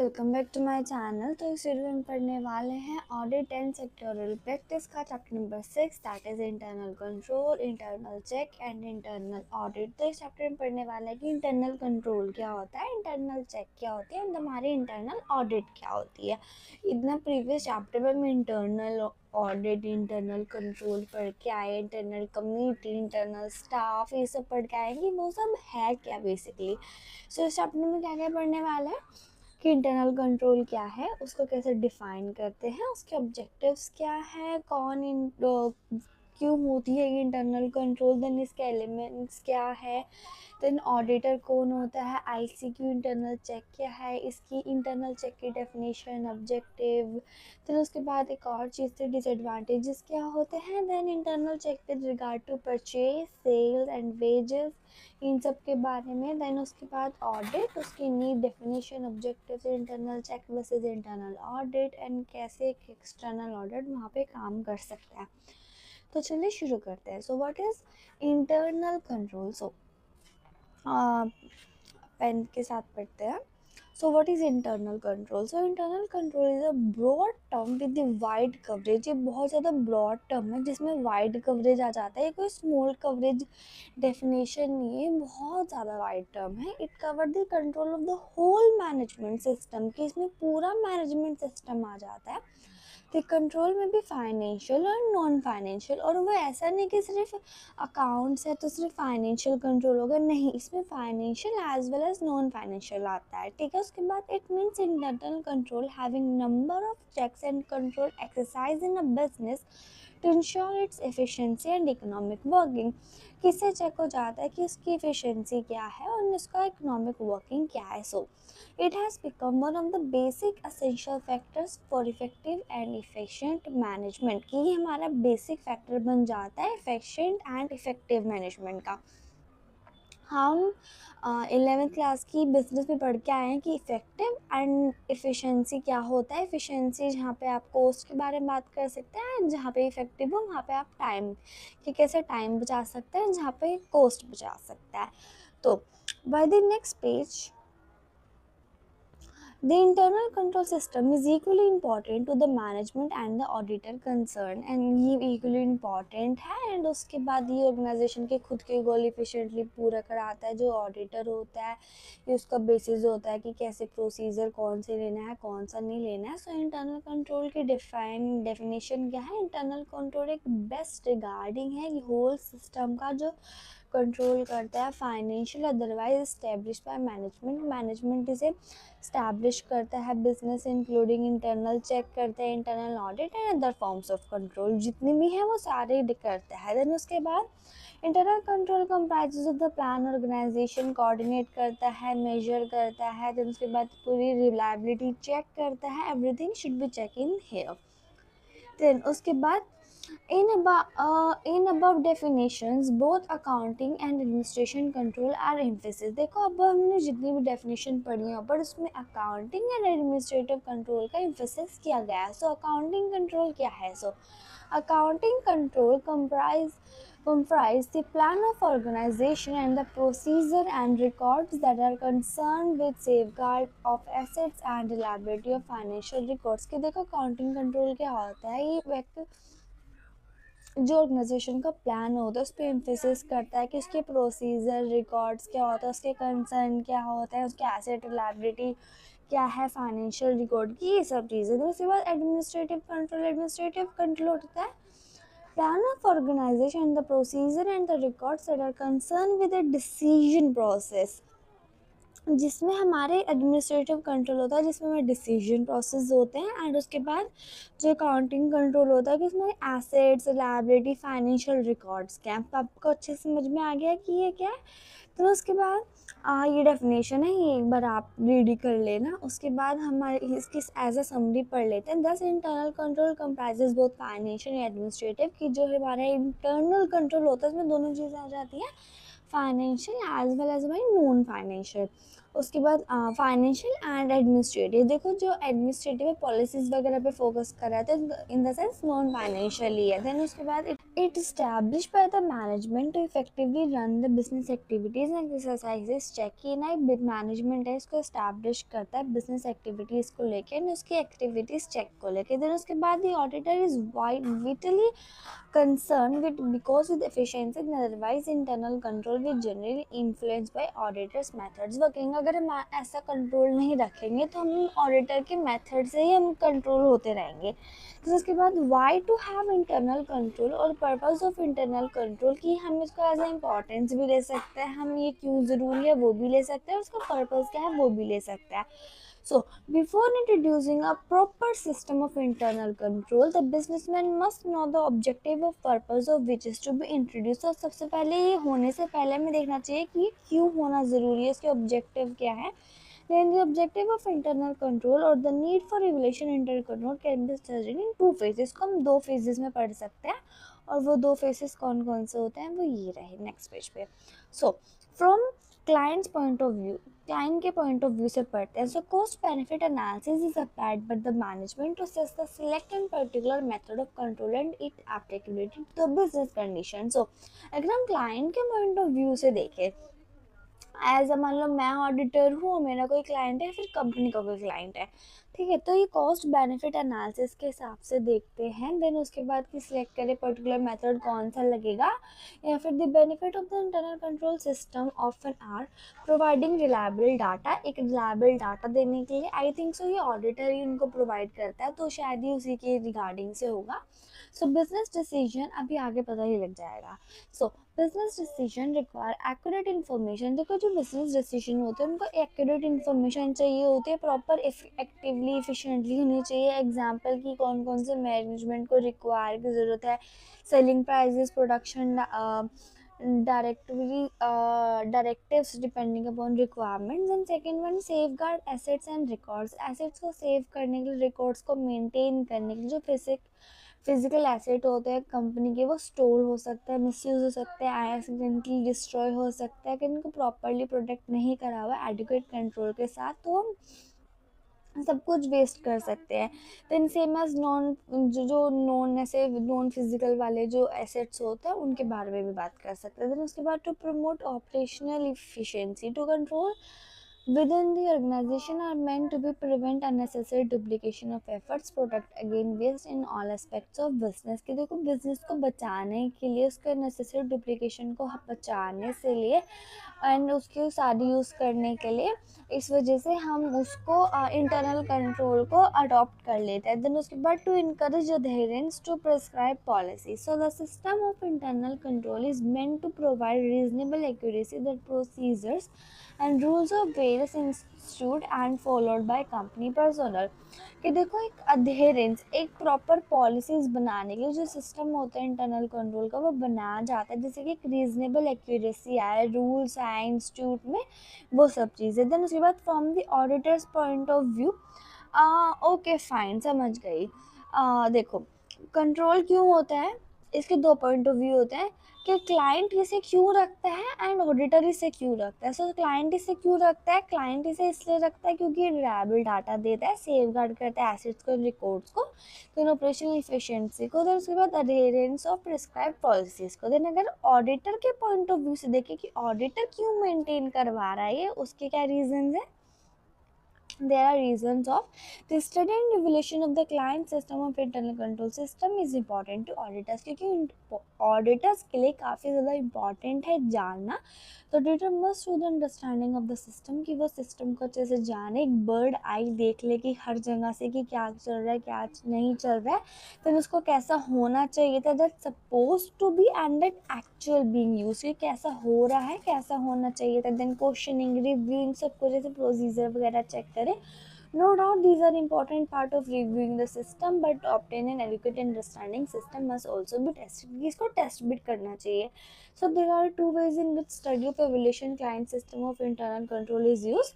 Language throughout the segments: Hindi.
Welcome back to my channel. तो इस वीडियो में हम पढ़ने वाले हैं ऑडिट एंड सेक्टोरल प्रैक्टिस का chapter number 6 that is internal control, internal check and internal audit. तो इस चैप्टर में पढ़ने वाला है कि इंटरनल कंट्रोल क्या होता है, इंटरनल चेक क्या होती है एंड हमारी इंटरनल ऑडिट क्या होती है। इतना प्रीवियस चैप्टर में हम इंटरनल ऑडिट, इंटरनल कंट्रोल पढ़ के आए, इंटरनल कम्युनिटी, इंटरनल स्टाफ, ये सब पढ़ के आएंगे वो सब है क्या बेसिकली। सो इस चैप्टर में क्या क्या पढ़ने वाला है कि इंटरनल कंट्रोल क्या है, उसको कैसे डिफाइन करते हैं, उसके ऑब्जेक्टिव्स क्या है, क्यों होती है ये इंटरनल कंट्रोल, देन इसके एलिमेंट्स क्या है, देन ऑडिटर कौन होता है, आईसीक्यू इंटरनल चेक क्या है, इसकी इंटरनल चेक की डेफिनेशन, ऑब्जेक्टिव, देन उसके बाद एक और चीज़ थे डिसएडवांटेजेस क्या होते हैं, then internal check with regard to purchase, sales and wages, इन सब के बारे में। देन उसके बाद ऑडिट, उसकी need, definition, objective, internal check versus internal audit and कैसे एक एक्सटर्नल ऑडिट वहाँ पे काम कर सकता है। तो चलिए शुरू करते हैं। So what is internal control. So pen के साथ पढ़ते हैं। So what is internal control. So internal control is a broad term with the wide coverage. ये बहुत ज़्यादा ब्रॉड टर्म है जिसमें वाइड कवरेज आ जाता है, ये कोई स्मॉल कवरेज डेफिनेशन नहीं है, बहुत ज़्यादा वाइड टर्म है। It cover the control of the whole management system, कि इसमें पूरा मैनेजमेंट सिस्टम आ जाता है। तो कंट्रोल में भी फाइनेंशियल और नॉन फाइनेंशियल, और वो ऐसा नहीं कि सिर्फ अकाउंट्स है तो सिर्फ फाइनेंशियल कंट्रोल होगा, नहीं, इसमें financial as well as non financial आता है। ठीक है, उसके बाद it means internal control having number of checks and control exercise in a business to ensure its efficiency and economic working. किससे चेक हो जाता है कि उसकी एफिशिएंसी क्या है और उसका इकोनॉमिक वर्किंग क्या है। सो it has become one of the basic essential factors for effective and efficient management, कि ये हमारा बेसिक फैक्टर बन जाता है efficient and effective management का। हम 11th क्लास की बिजनेस में पढ़ के आए हैं कि इफ़ेक्टिव एंड एफिशिएंसी क्या होता है। एफिशिएंसी जहाँ पे आप कॉस्ट के बारे में बात कर सकते हैं, जहाँ पे इफ़ेक्टिव हो वहाँ पे आप टाइम, कि कैसे टाइम बचा सकते हैं, जहाँ पे कॉस्ट बचा सकता है। तो bye the next page, the internal control system is equally important to the management and the auditor concern, and ये equally important है। and उसके बाद ये organization के खुद के गोल efficiently पूरा कराता है। जो auditor होता है ये उसका basis होता है कि कैसे procedure कौन से लेना है कौन सा नहीं लेना है। so internal control की definition क्या है। internal control एक best regarding है whole system का जो कंट्रोल करता है, financial otherwise establish by management, management इसे स्टैब्लिश करता है, बिजनेस इंक्लूडिंग इंटरनल चेक करते हैं, internal audit and other forms of control जितनी भी है वो सारे करते हैं। देन उसके बाद internal control comprises of the plan, organization coordinate करता है, मेजर करता है, देन उसके बाद पूरी रिलायबिलिटी चेक करता है, everything should be check in here. Then उसके बाद in above definitions both accounting and administration control are emphasis। देखो अब हमने जितनी भी डेफिनेशन पढ़ी है पर उसमें अकाउंटिंग एंड एडमिनिस्ट्रेटिव कंट्रोल का एम्फेसिस किया गया है। सो अकाउंटिंग कंट्रोल क्या है। So accounting control comprise the plan of organization and the procedure and records that are concerned with safeguard of assets and reliability of financial records। कि देखो अकाउंटिंग कंट्रोल क्या होता है, ये व्यक्ति जो ऑर्गेनाइजेशन का प्लान होता है उस पर एम्फेसिस करता है कि उसके प्रोसीजर, रिकॉर्ड्स क्या होता है, उसके कंसर्न क्या होता है, उसके एसेट रिलायबिलिटी क्या है, फाइनेंशियल रिकॉर्ड की, ये सब चीज़ें। तो उसके बाद एडमिनिस्ट्रेटिव कंट्रोल होता है plan of organization and the procedure and the records that are concern with the decision process, जिसमें हमारे एडमिनिस्ट्रेटिव कंट्रोल होता है जिसमें हमारे डिसीजन प्रोसेस होते हैं। एंड उसके बाद जो अकाउंटिंग कंट्रोल होता है कि उसमें एसेट्स, लायबिलिटी, फाइनेंशियल रिकॉर्ड्स क्या हैं। आपको अच्छे समझ में आ गया कि ये क्या है। तो उसके बाद ये डेफिनेशन है, ये एक बार आप रीड कर लेना। उसके बाद हमारे इसकी एज अ समरी पढ़ लेते हैं। दस internal control comprises both financial and administrative, की जो हमारा इंटरनल कंट्रोल होता है उसमें दोनों चीज़ें आ जाती हैं, फाइनेंशियल एज वेल एज भाई नॉन फाइनेंशियल। उसके बाद फाइनेंशियल एंड एडमिनिस्ट्रेटिव, देखो जो एडमिनिस्ट्रेटिव पॉलिसीज़ वगैरह पे फोकस कर रहा था in the sense non financial ही है। देन उसके बाद It established by the management to effectively run the business activities and exercises check कि ना मैनेजमेंट है इसको establish करता है business activities को लेके and उसकी activities check को लेके. Then उसके बाद the auditor is vitally concerned with because with efficiency and otherwise internal control will generally influenced by auditors methods working. अगर हम ऐसा कंट्रोल नहीं रखेंगे तो हम ऑडिटर के मेथड से ही हम कंट्रोल होते रहेंगे. तो उसके बाद why to have internal control और पर्पस ऑफ इंटरनल कंट्रोल कि हम इसको एज ए इम्पॉर्टेंस भी ले सकते हैं, हम ये क्यों ज़रूरी है वो भी ले सकते हैं, उसका पर्पस क्या है वो भी ले सकते हैं. So, before introducing a proper system of internal control, the businessman must know the objective of purpose of which is to be introduced. तो सबसे पहले ये होने से पहले हमें देखना चाहिए कि क्यों होना ज़रूरी है, इसके ऑब्जेक्टिव क्या है. Then the objective of internal control or the need for regulation internal control can be studied in two phases. इसको हम दो phases में पढ़ सकते हैं और वो दो phases कौन कौन से होते हैं वो ये रहे next page पे. So from client's point of view, client के point of view से पढ़ते हैं. So cost benefit analysis is applied by the management to assess the select and particular method of control and its applicability to the business condition. So अगर हम client के point of view से देखें, एज अ मान लो मैं ऑडिटर हूँ और मेरा कोई क्लाइंट है, फिर कंपनी का कोई क्लाइंट है, ठीक है, तो ये कॉस्ट बेनिफिट एनालिसिस के हिसाब से देखते हैं. देन उसके बाद कि सिलेक्ट करें पर्टिकुलर मेथड कौन सा लगेगा, या फिर the benefit of the internal control system of an are providing reliable data. एक रिलायबल डाटा देने के लिए आई थिंक सो ये ऑडिटर ही उनको प्रोवाइड करता है, तो शायद ही उसी के रिगार्डिंग से होगा. सो बिजनेस डिसीजन अभी आगे पता ही लग जाएगा. सो business decision require accurate information. देखो जो बिजनेस डिसीजन होते हैं उनको एक्यूरेट इन्फॉर्मेशन चाहिए होती है, प्रॉपर एक्टिवली इफिशिएंटली होनी चाहिए. एग्जांपल की कौन कौन से मैनेजमेंट को रिक्वायर की ज़रूरत है, selling prices, production directly directives depending upon requirements. And second one safeguard assets and records. Assets को सेव करने के लिए, रिकॉर्ड्स को मेंटेन करने के लिए, जो फिजिकल एसेट होते हैं कंपनी के वो स्टोर हो सकता है, मिसयूज हो सकते हैं, एक्सीडेंटली डिस्ट्रॉय हो सकता है कि इनको प्रॉपरली प्रोटेक्ट नहीं करा हुआ एडिक्वेट कंट्रोल के साथ, तो हम सब कुछ वेस्ट कर सकते हैं. देन सेम एज नॉन जो नॉन ऐसे नॉन फिजिकल वाले जो एसेट्स होते हैं उनके बारे में भी बात कर सकते हैं. देन उसके बाद to promote operational efficiency to control within the organization are meant to be prevent unnecessary duplication of efforts, protect against waste in all aspects of business. कि देखो बिजनेस को बचाने के लिए, उसके necessary duplication को बचाने से लिए एंड उसके सारी यूज़ करने के लिए, इस वजह से हम उसको इंटरनल कंट्रोल को अडॉप्ट कर लेते हैं. देन उसके बाद to encourage adherence to prescribe policy. So the system of internal control is meant to provide reasonable accuracy that procedures and rules of various institute and followed by company personnel. कि देखो एक अधेरेंस, एक प्रॉपर पॉलिसीज बनाने के लिए जो सिस्टम होता है इंटरनल कंट्रोल का वो बनाया जाता है, जैसे कि एक रीजनेबल एक्यूरेसी आए, रूल्स आए इंस्टीट्यूट में, वो सब चीज़ें. देन उसके बाद from the auditors point of view, okay fine समझ गई. देखो कंट्रोल क्यों होता है, इसके दो पॉइंट ऑफ व्यू होते हैं कि क्लाइंट इसे क्यों रखता है एंड ऑडिटर इसे क्यों रखता है. सो क्लाइंट इसे क्यों रखता है, क्लाइंट इसे इसलिए रखता है क्योंकि रिलायबल डाटा देता है, सेफ गार्ड करता है एसेट्स को, रिकॉर्ड्स को, देन ऑपरेशनल इफिशिएंसी को, देन उसके बाद अडेरेंस ऑफ प्रिस्क्राइब पॉलिसीज को. देन अगर ऑडिटर के पॉइंट ऑफ व्यू से देखें कि ऑडिटर क्यों मेंटेन करवा रहा है ये, उसके क्या रीजंस है. There are reasons of the study and evaluation of the client system of internal control system is important to auditors, क्योंकि ऑडिटर्स के लिए काफ़ी ज़्यादा इम्पॉर्टेंट है जानना. तो auditor must show the understanding of the system, कि वो सिस्टम को अच्छे से जाने, एक बर्ड आई देख ले कि हर जगह से कि क्या चल रहा है क्या नहीं चल रहा है, फिर उसको कैसा होना चाहिए था, that suppose to be and that actual being use, कि कैसा हो रहा है कैसा होना चाहिए था. देन क्वेश्चनिंग, रिव्यूइंग, सबको जैसे प्रोसीजर वगैरह चेक करें. No doubt these are important part of reviewing the system, but to obtain an adequate understanding system must also be tested. इसको टेस्ट भी करना चाहिए. So there are two ways in which study of evaluation client system of internal control is used.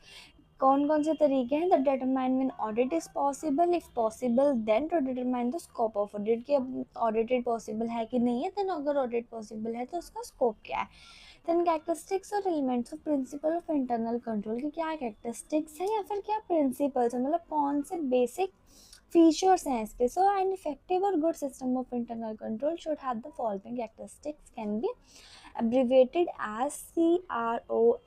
कौन कौन से तरीके हैं. The determine when audit is possible, if possible then to determine the scope of audit, कि अब ऑडिटेड पॉसिबल है कि नहीं है, देन अगर ऑडिट पॉसिबल है तो उसका स्कोप क्या है. देन कैरेक्टरिस्टिक्स और elements of principle of internal control, की क्या कैरेक्टरिस्टिक्स है या फिर क्या प्रिंसिपल्स है, मतलब कौन से बेसिक फीचर्स हैं इसके. सो एन इफेक्टिव और good system of internal control should have the following characteristics, can B abbreviated as CROSSASIA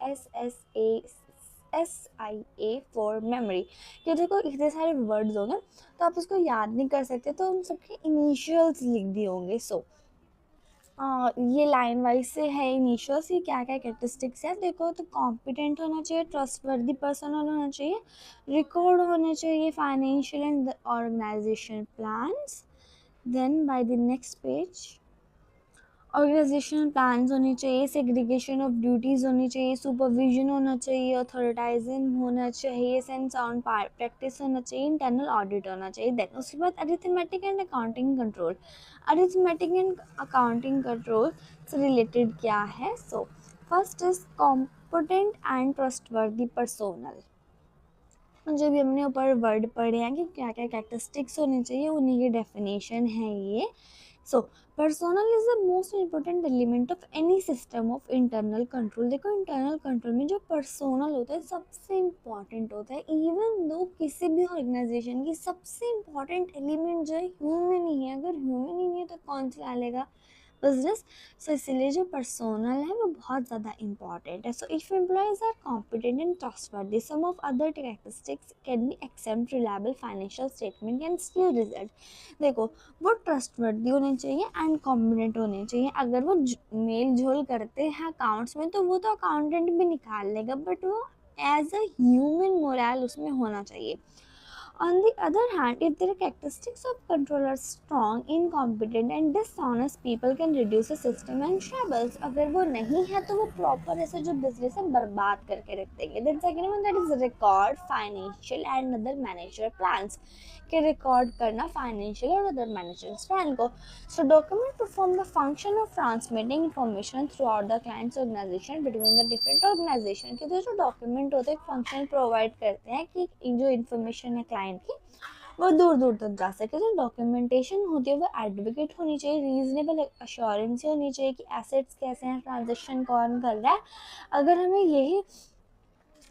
for memory. कि देखो इतने सारे वर्ड्स होंगे तो आप उसको याद नहीं कर सकते, तो उन सबके इनिशियल्स लिख दिए होंगे. सो ये लाइन वाइज से है इनिशियल्स की क्या क्या कैरेक्टरिस्टिक्स है. देखो तो कॉम्पिटेंट होना चाहिए, ट्रस्टवर्दी पर्सन होना चाहिए, रिकॉर्ड होने चाहिए financial and organization plans. Then by the next page organizational plans होने चाहिए, सेग्रीगेशन ऑफ ड्यूटीज़ होनी चाहिए, सुपरविजन होना चाहिए, अथॉरिटाइजिंग होना चाहिए, सेंस ऑन प्रैक्टिस होना चाहिए, इंटरनल ऑडिट होना चाहिए. देन उसके बाद arithmetic and accounting control. Arithmetic and accounting control से रिलेटेड क्या है. So first is competent and trustworthy personnel. जो भी हमने ऊपर वर्ड पढ़े हैं कि क्या क्या कैरेक्टरिस्टिक्स होने चाहिए, उन्हीं की डेफिनेशन है ये. So personnel is the most important element of any system of internal control. देखो इंटरनल कंट्रोल में जो पर्सोनल होता है सबसे इम्पॉर्टेंट होता है. इवन दो किसी भी ऑर्गेनाइजेशन की सबसे इम्पॉर्टेंट एलिमेंट जो है ह्यूमन ही है. अगर ह्यूमन ही नहीं है तो कौन सा लेगा बिजनेस. सो इसलिए जो पर्सोनल है वो बहुत ज़्यादा इंपॉर्टेंट है. So if employees are competent and trustworthy, some of other characteristics can be except reliable financial statement can still result. देखो वो ट्रस्टवर्दी होने चाहिए एंड कॉम्पिटेंट होने चाहिए. अगर वो मेल झोल करते हैं अकाउंट्स में तो वो तो अकाउंटेंट भी निकाल लेगा, बट वो एज अ ह्यूमन मोरल उसमें होना चाहिए. On the other hand, if the characteristics of control are strong, incompetent and dishonest, people can reduce the system and shambles. अगर वो नहीं है तो वो प्रॉपर ऐसे जो बिजनेस है बर्बाद करके रख देंगे. Then second one, that is record, financial and other manager plans. के रिकॉर्ड करना फाइनेंशियल और अदर मैनेजमेंट प्लान को. So document perform the function of transmitting information throughout the clients organisation between the different organisation के. तो जो डॉक्यूमेंट होते हैं फंक्शन प्रोवाइड करते हैं कि जो इन्फॉर्मेशन है क्लाइंट की वो दूर दूर तक जा सके. जो डॉक्यूमेंटेशन होती है वो एडवोकेट होनी चाहिए, रीजनेबल अश्योरेंस होनी चाहिए कि एसेट्स कैसे हैं, ट्रांजेक्शन कौन कर रहा है. अगर हमें यही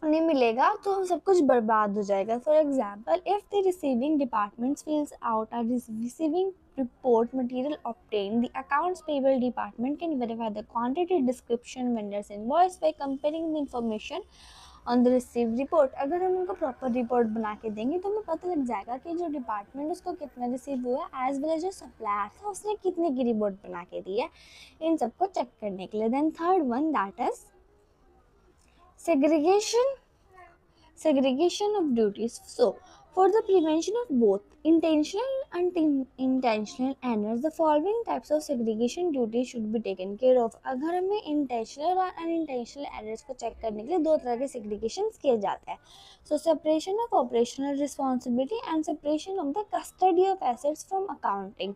नहीं मिलेगा तो सब कुछ बर्बाद हो जाएगा. For example, if the receiving departments fills out our receiving report material obtained, the accounts payable department can verify the quantity, description, vendors invoice by comparing the information on the received report. अगर हम उनको प्रॉपर रिपोर्ट बना के देंगे तो हमें पता लग जाएगा कि जो डिपार्टमेंट उसको कितना रिसीव हुआ है एज वेल एज जो सप्लायर था उसने कितने की रिपोर्ट बना के दी है, इन सबको चेक करने के लिए. Then third one, that is segregation of duties. So for the prevention of both intentional and unintentional errors, the following types of segregation duties should be taken care of. अगर हमें intentional और unintentional errors को चेक करने के लिए दो तरह के segregations किए जाते हैं. So separation of operational responsibility and separation of the custody of assets from accounting.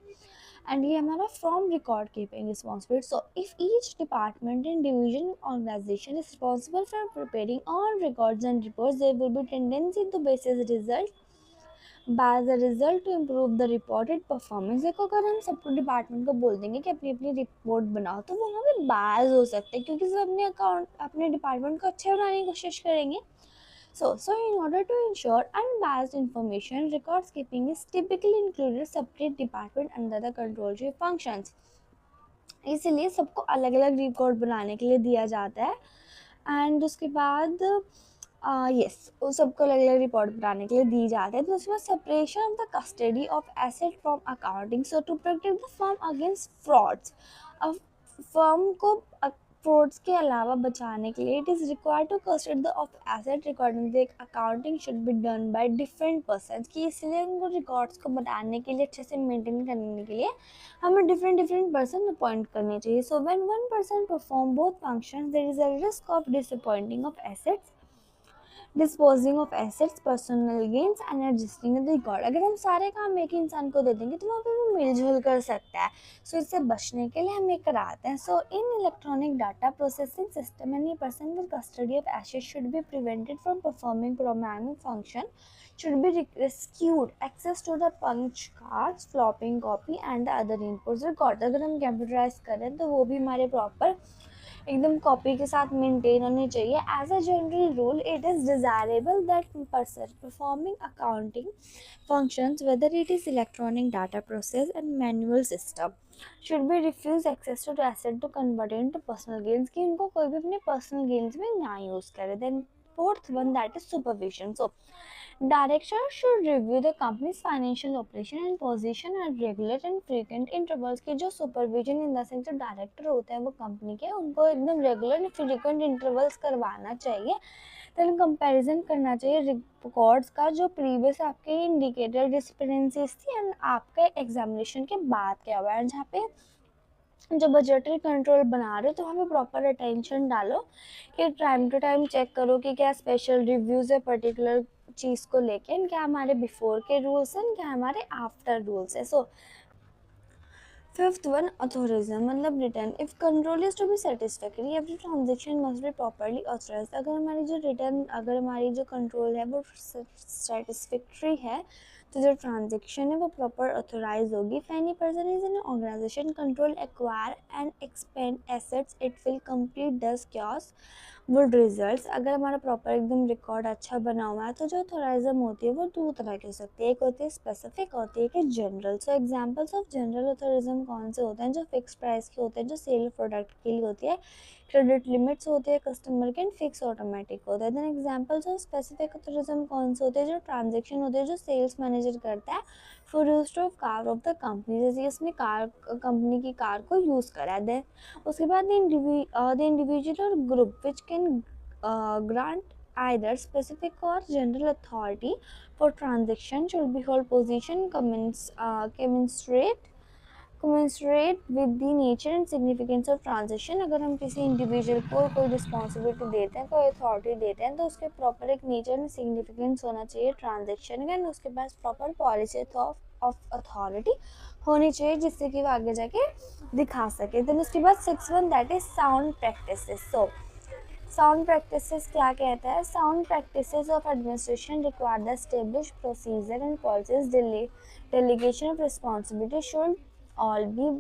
And ये हमारा from record keeping responsibility. So if each department and division organization is responsible for preparing all records and reports, there will be tendency to basis result by the result to improve the reported performance. देखो अगर हम सबको डिपार्टमेंट को बोल देंगे कि अपनी अपनी रिपोर्ट बनाओ तो वो हमें बायस हो सकते हैं क्योंकि सब अपने डिपार्टमेंट को अच्छे बनाने की कोशिश करेंगे. So in order to ensure unbiased information, records keeping is typically included separate department under the control functions. इसलिए सबको अलग अलग रिकॉर्ड बनाने के लिए दिया जाता है. एंड उसके बाद वो सबको अलग अलग रिपोर्ट बनाने के लिए दी जाती है. तो उसके बाद separation of the custody of asset from accounting. So to protect the firm against frauds. अब फर्म को फ्रॉड्स के अलावा बचाने के लिए it is required to custody of asset recording the accounting should be done by different person. कि इसलिए उनको रिकॉर्ड्स को बनाने के लिए अच्छे से मेंटेन करने के लिए हमें डिफरेंट पर्सन अपॉइंट करने चाहिए. So when one person perform both functions there is a risk of disappointing of assets, disposing of assets, personal gains and adjusting the record. अगर हम सारे काम एक इंसान को दे देंगे तो वहाँ पे वो मिलजुल कर सकता है. सो इससे बचने के लिए हम ये कराते हैं. So in electronic data processing system any person with custody of assets should be prevented from performing programming function, should be rescued access to the punch cards, flopping copy and the other inputs record. अगर हम कंप्यूटराइज करें तो वो भी हमारे प्रॉपर एकदम कॉपी के साथ मेंटेन होनी चाहिए. As a general rule it is desirable that person performing accounting functions, whether it is electronic data process and manual system, should be refuse access to asset to convert it into personal gains, कि उनको कोई भी अपने personal gains में ना use करे. Then fourth one, that is supervision. So director should review the company's financial operation and position at regular and frequent intervals. की जो supervision in the sense जो director होते हैं वो company के, उनको एकदम regular and frequent intervals करवाना चाहिए. देन कंपैरिजन करना चाहिए रिकॉर्ड्स का जो प्रीवियस आपके इंडिकेटर डिस्क्रिपेंसीज थी एंड आपका एग्जामिनेशन के बाद क्या हुआ है. जहाँ पे जो बजटरी कंट्रोल बना रहे हो तो वहाँ पे प्रॉपर अटेंशन डालो कि टाइम टू टाइम चेक करो कि क्या स्पेशल रिव्यूज़ है पर्टिकुलर चीज़ को लेके, क्या हमारे बिफोर के रूल्स हैं, क्या हमारे आफ्टर रूल्स है. सो फिफ्थ वन, अथोरिज्म मतलब return. If control is to be satisfactory every transaction must be properly authorize. अगर हमारी जो रिटर्न, अगर हमारी जो कंट्रोल है वो सेटिस्फैक्ट्री है तो जो ट्रांजेक्शन है वो प्रॉपर ऑथोराइज होगी. If any person is in organization control acquire and expend assets it will complete thus chaos would result. अगर हमारा प्रॉपर एकदम रिकॉर्ड अच्छा बना हुआ है तो जो ऑथोराइजम होती है वो दो तरह की हो सकती है. एक होती है स्पेसिफिक, होती है कि general. So examples of general authorisation कौन से होते हैं? जो फिक्स प्राइस के होते हैं, जो सेल प्रोडक्ट के लिए होती है, क्रेडिट लिमिट्स होते हैं कस्टमर के, एंड फिक्स ऑटोमेटिक होता है. देन एग्जांपल्स ऑफ स्पेसिफिक ऑथोरिज्म कौन से होते हैं? जो ट्रांजेक्शन होते हैं जो सेल्स मैनेजर करता है for use of car of the company, जैसे इसने कार कंपनी की कार को यूज़ करा है. देन उसके बाद द इंडिविजुअल और group which can grant either specific or general authority for transaction should be hold position commensurate with the nature and significance of transaction. अगर हम किसी इंडिविजुअल को कोई रिस्पॉन्सिबिलिटी देते हैं, कोई अथॉरिटी देते हैं, तो उसके प्रॉपर एक नेचर एंड सिग्निफिकेंस होना चाहिए ट्रांजेक्शन का, एंड उसके पास प्रॉपर पॉलिसी ऑफ अथॉरिटी होनी चाहिए जिससे कि वो आगे जाके दिखा सके. देन उसके बाद six one, that is sound practices. So sound practices क्या कहता है? Sound practices of administration require the establish procedure and policies. Delegation of responsibility should all be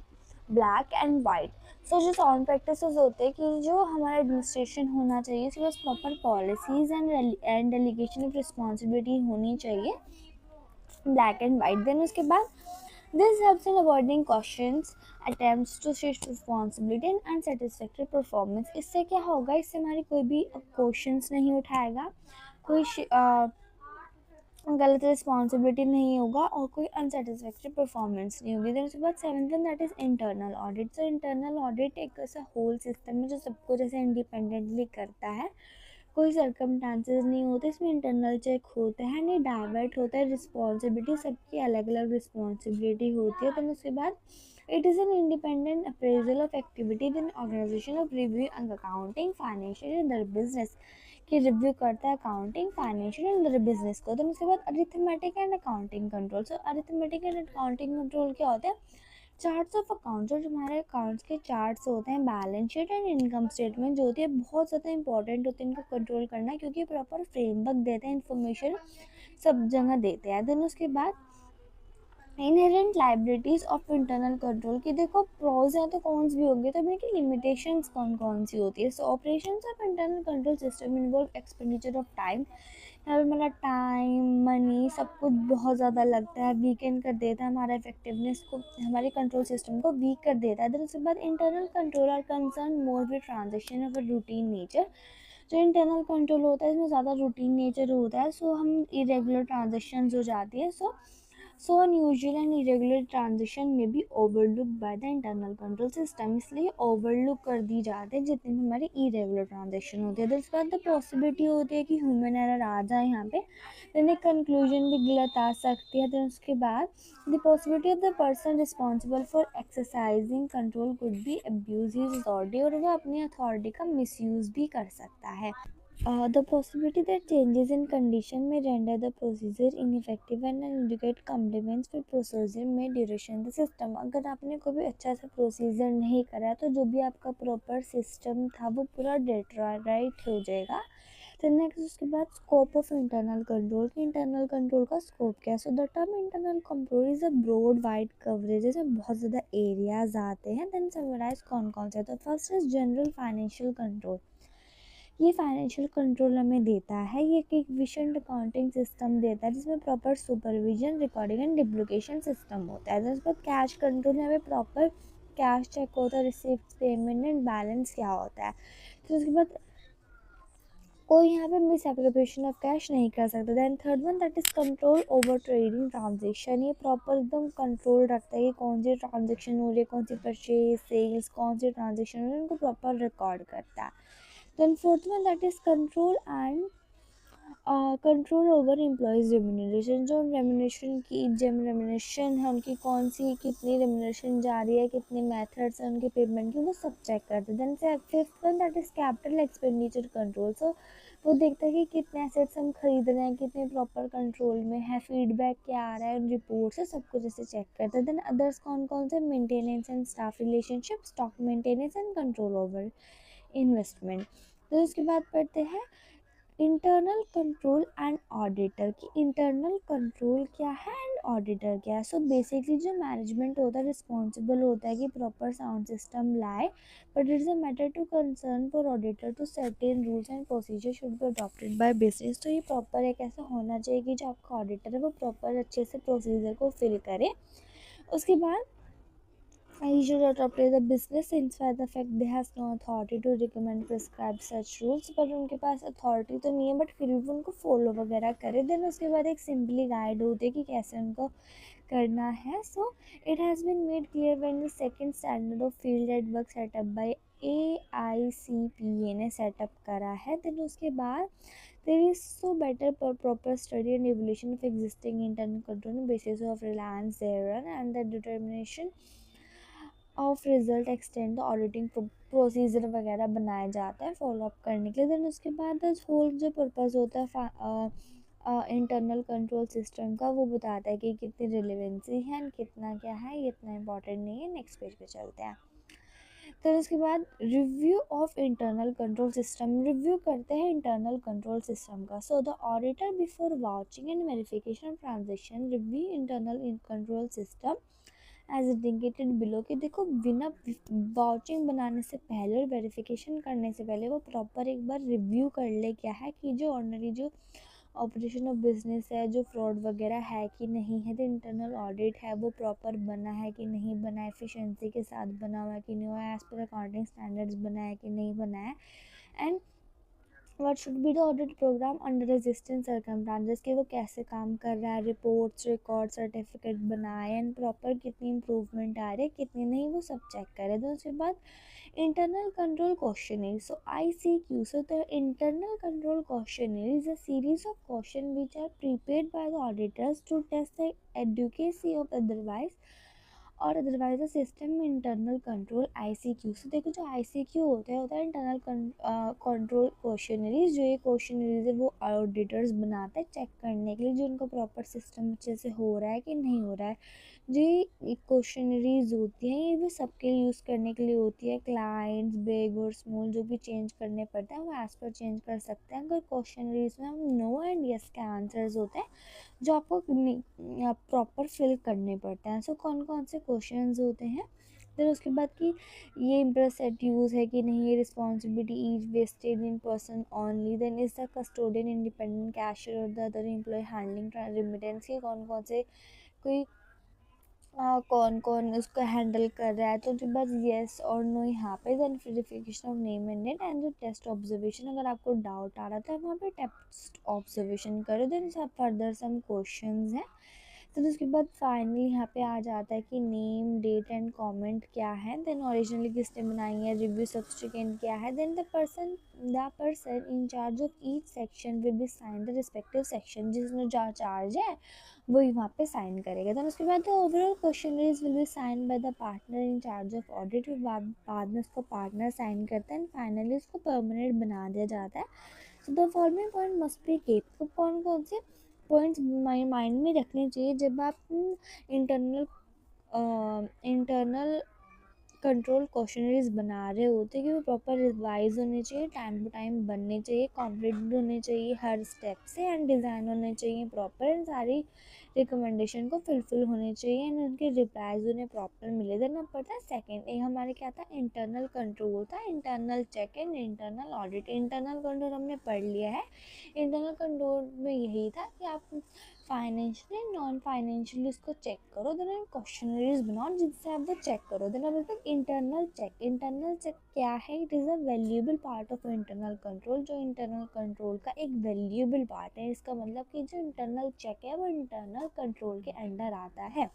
black and white. So जो साउंड प्रैक्टिसेस होते हैं कि जो हमारा एडमिनिस्ट्रेशन होना चाहिए उसके पास proper policies and delegation of responsibility होनी चाहिए, ब्लैक एंड वाइट. देन उसके बाद this helps in avoiding cautions, attempts to shift responsibility and unsatisfactory performance. इससे क्या होगा? इससे हमारी कोई भी क्वेश्चंस नहीं उठाएगा, कोई गलत रिस्पॉन्सिबिलिटी नहीं होगा और कोई अनसेटिस्फैक्टरी परफॉर्मेंस नहीं होगी. देन उसके बाद seventh one, that is internal audit. So internal audit एक ऐसा होल सिस्टम है जो सबको जैसे इंडिपेंडेंटली करता है, कोई सर्कमस्टांसेस नहीं होते, इसमें इंटरनल चेक होता है, नहीं डाइवर्ट होता है. रिस्पॉन्सिबिलिटी सबकी अलग अलग रिस्पॉन्सिबिलिटी होती है. तो उसके बाद it is an independent appraisal of activity in organization of review and accounting financial and other business, की रिव्यू करता है accounting financial and other business को. तो उसके बाद arithmetic and accounting control. So arithmetic and accounting control क्या होता है? चार्ट्स ऑफ अकाउंट, जो हमारे अकाउंट्स के चार्ट्स होते हैं, balance sheet and income statement जो होती है बहुत ज़्यादा इंपॉर्टेंट होती है इनको कंट्रोल करना, क्योंकि प्रॉपर फ्रेमवर्क देते हैं, इन्फॉर्मेशन सब जगह देते हैं. देन उसके बाद inherent liabilities of internal control, की देखो प्रोज है तो कॉन्स भी होंगे, तो इनकी लिमिटेशंस कौन कौन सी होती है. So operations of internal control system involve expenditure of time. यहाँ पे मतलब टाइम मनी सब कुछ बहुत ज़्यादा लगता है, वीकेंड कर देता है हमारा इफेक्टिवनेस को, हमारे कंट्रोल सिस्टम को वीक कर देता है. देन उसके बाद internal control are concern more with transaction of a routine nature. जो इंटरनल कंट्रोल होता है इसमें ज़्यादा रूटीन नेचर होता है, सो हम इरेगुलर ट्रांजेक्शन हो जाती है. So unusual and irregular transaction में be overlook by the internal control system, इसलिए ओवरलुक कर दी जाती है जितनी भी हमारी इरेगुलर ट्रांजेक्शन होती है. तो इसके बाद द पॉसिबिलिटी होती है कि ह्यूमन एरर आ जाए यहाँ पे, देन एक कंक्लूजन भी गलत आ सकती है. देन उसके बाद the possibility of the person responsible for exercising control could be abuse his authority, और वह अपनी अथॉरिटी का मिसयूज भी कर सकता है. The possibility that changes in condition may render the procedure ineffective and indicate compliance with procedure may duration the system. अगर आपने कोई भी अच्छा सा प्रोसीजर नहीं करा तो जो भी आपका प्रॉपर सिस्टम था वो पूरा डेट्राइट हो जाएगा. फिर नेक्स्ट उसके बाद स्कोप ऑफ इंटरनल कंट्रोल, कि इंटरनल कंट्रोल का स्कोप क्या है. So the term internal control is a broad wide coverage, जैसे बहुत ज़्यादा एरियाज आते हैं. देन समराइज कौन कौन से. तो first is general financial control. ये फाइनेंशियल कंट्रोल हमें देता है, ये एक एफिशिएंट अकाउंटिंग सिस्टम देता है जिसमें proper supervision, recording and duplication system होता है. उसके बाद कैश कंट्रोल में हमें प्रॉपर कैश चेक होता है, रिसिप्ट, पेमेंट एंड बैलेंस क्या होता है. फिर उसके बाद कोई यहाँ पे मिस एप्लीकेशन ऑफ कैश नहीं कर सकता. Then third one that is control over trading transaction. ये प्रॉपर एकदम कंट्रोल रखता है कि कौन सी ट्रांजेक्शन हो रही है, कौन सी परचेज सेल्स, कौन सी ट्रांजेक्शन हो रही है, उनको प्रॉपर रिकॉर्ड करता है. Then fourth one that is control and control over employees remuneration. जो रेम्यूनरेशन है उनकी कौन सी कितनी रेम्यूनरेशन जा रही है, कितने मेथड्स हैं उनके पेमेंट के, वो सब चेक करते हैं. देन से fifth one that is capital expenditure control. So वो देखता है कि कितने एसेट्स हम खरीद रहे हैं, कितने प्रॉपर कंट्रोल में है, फीडबैक क्या आ रहा है उन रिपोर्ट से, सब कुछ ऐसे चेक करते हैं. देन अदर्स कौन कौन से, maintenance and staff relationship, stock maintenance and control over investment. तो उसके बाद पढ़ते हैं इंटरनल कंट्रोल एंड ऑडिटर, की इंटरनल कंट्रोल क्या है एंड ऑडिटर क्या है. सो बेसिकली जो मैनेजमेंट होता है रिस्पॉन्सिबल होता है कि प्रॉपर साउंड सिस्टम लाए, but it's a matter to concern for auditor to certain rules and procedure should be adopted by business. तो ये प्रॉपर एक ऐसा होना चाहिए कि जो आपका ऑडिटर है वो प्रॉपर अच्छे से प्रोसीजर को फिल करे. उसके बाद he should adopt the business since by the fact they has no authority to recommend prescribe such rules. पर उनके पास अथॉरिटी तो नहीं है बट फिर भी उनको फॉलो वगैरह करे. देन उसके बाद एक सिंपली गाइड होती है कि कैसे उनको करना है. So it has been made clear when the second standard of field at work setup by AICPA ने सेटअप करा है. देन उसके बाद there is so better proper study and evaluation of existing internal control on basis of reliance thereon and the determination of result extend auditing procedure वगैरह बनाया जाता है फॉलो अप करने के लिए. देन उसके बाद होल जो पर्पज़ होता है इंटरनल कंट्रोल सिस्टम का, वो बताता है कि कितनी रिलेवेंसी है एंड कितना क्या है, ये इतना इंपॉर्टेंट नहीं है. नेक्स्ट पेज पे चलते हैं. तो उसके बाद review of internal control system, review करते हैं इंटरनल कंट्रोल सिस्टम का. So the auditor before watching and verification transaction review internal control system as indicated below. कि देखो बिना वाउचिंग बनाने से पहले और वेरिफिकेशन करने से पहले वो प्रॉपर एक बार रिव्यू कर ले क्या है कि जो ऑर्डिनरी जो ऑपरेशन ऑफ बिजनेस है, जो फ्रॉड वगैरह है कि नहीं है, तो इंटरनल ऑडिट है वो प्रॉपर बना है कि नहीं बना है, एफिशिएंसी के साथ बना हुआ है कि नहीं हुआ है, एज पर अकाउंटिंग स्टैंडर्ड्स बना है कि नहीं बना है. And what should be the audit program under existing circumstances, कि वो कैसे काम कर रहा है, रिपोर्ट्स, रिकॉर्ड, सर्टिफिकेट बनाए एंड प्रॉपर कितनी इंप्रूवमेंट आ रही है कितनी नहीं, वो सब चेक करें. तो उसके बाद internal control questionnaire. So ICQ. So the internal control questionnaire is a series of questions which are prepared by the auditors to test the advocacy of otherwise और अदरवाइज सिस्टम में इंटरनल कंट्रोल ICQ. से देखो जो ICQ होता है इंटरनल कंट्रोल क्वेश्चनरीज. जो ये क्वेश्चनरीज है वो ऑडिटर्स बनाते हैं चेक करने के लिए जो उनका प्रॉपर सिस्टम अच्छे से हो रहा है कि नहीं हो रहा है. जो ये क्वेश्चनरीज होती हैं ये भी सबके यूज़ करने के लिए होती है. क्लाइंट्स बिग और स्मॉल जो भी चेंज करने पड़ते हैं वो एज पर चेंज कर सकते हैं. अगर क्वेश्चनरीज में हम नो एंड यस के आंसर्स होते हैं जो आपको प्रॉपर फिल करने पड़ते हैं. सो कौन कौन से क्वेश्चंस होते हैं. फिर उसके बाद कि ये इम्प्रेस सेट यूज़ है कि नहीं, ये responsibility is vested in person only. Then is the custodian independent cashier और the other employee handling remittance, के कौन कौन से कोई कौन कौन उसको हैंडल कर रहा है. तो उसके बाद येस और नो यहाँ पे. Then verification of name and date and जो टेस्ट ऑब्जर्वेशन, अगर आपको डाउट आ रहा था वहाँ पे टेस्ट ऑब्जर्वेशन करो. देन सब फर्दर सम क्वेश्चंस हैं. तो उसके बाद फाइनली यहाँ पे आ जाता है कि नेम डेट एंड कमेंट क्या है. देन ओरिजिनली किसने बनाई है, रिव्यू सब्सटीकेंट क्या है. Then the person in charge of each section will be sign the respective section, जिसमें जो चार्ज है वही वहाँ पे साइन करेगा. देन उसके बाद overall questionnaires will be sign by the partner in charge of audit. बाद में उसको पार्टनर साइन करता है एंड फाइनली उसको परमानेंट बना दिया जाता है. So the following point must be keep. तो कौन कौन से पॉइंट्स माइंड में रखने चाहिए जब आप इंटरनल इंटरनल कंट्रोल क्वेश्चनरीज बना रहे होते हैं कि वो प्रॉपर रिवाइज होने चाहिए, टाइम टू टाइम बनने चाहिए, कॉम्प्लीट होने चाहिए हर स्टेप से, एंड डिज़ाइन होने चाहिए प्रॉपर, एंड सारी रिकमेंडेशन को फुलफिल होने चाहिए, एंड उनके रिप्लाईज उन्हें प्रॉपर मिले। देन अब पड़ता है सेकेंड, एक हमारे क्या था, इंटरनल कंट्रोल था, internal check and internal audit. Internal control हमने पढ़ लिया है। इंटरनल कंट्रोल में यही था कि आप फाइनेंशियल एंड नॉन फाइनेंशियल उसको चेक करो, देन क्वेश्चनरीज बनाओ जिससे आप वो चेक करो। देन अब इंटरनल चेक। इंटरनल चेक क्या है? It is a valuable part of internal control. जो इंटरनल कंट्रोल का एक वैल्यूएबल पार्ट है, इसका मतलब कि जो इंटरनल चेक है वो इंटरनल कंट्रोल के अंडर आता है।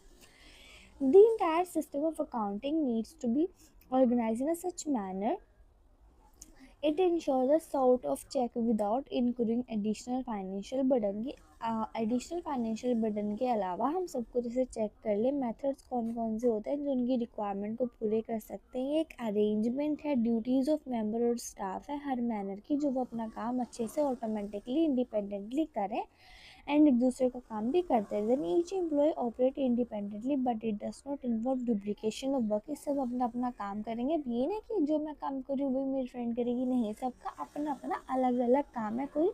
The entire system of accounting needs to be organized in a such manner it ensures a sort of check without incurring additional financial burden। की एडिशनल फाइनेंशियल बर्डन के अलावा हम सबको जैसे चेक कर ले मेथड्स कौन कौन से होते हैं जो उनकी रिक्वायरमेंट को पूरे कर सकते हैं। एक अरेंजमेंट है, ड्यूटीज़ ऑफ मेंबर और स्टाफ है हर मैनर की, जो वो अपना काम अच्छे से ऑटोमेटिकली इंडिपेंडेंटली करें एंड एक दूसरे का काम भी करते हैं। Then each employ operate independently but it does not involve duplication of work. सब अपना अपना काम करेंगे, ये नहीं कि जो मैं काम कर रही हूँ वही मेरी फ्रेंड करेगी, नहीं, सबका अपना अपना अलग अलग काम है, कोई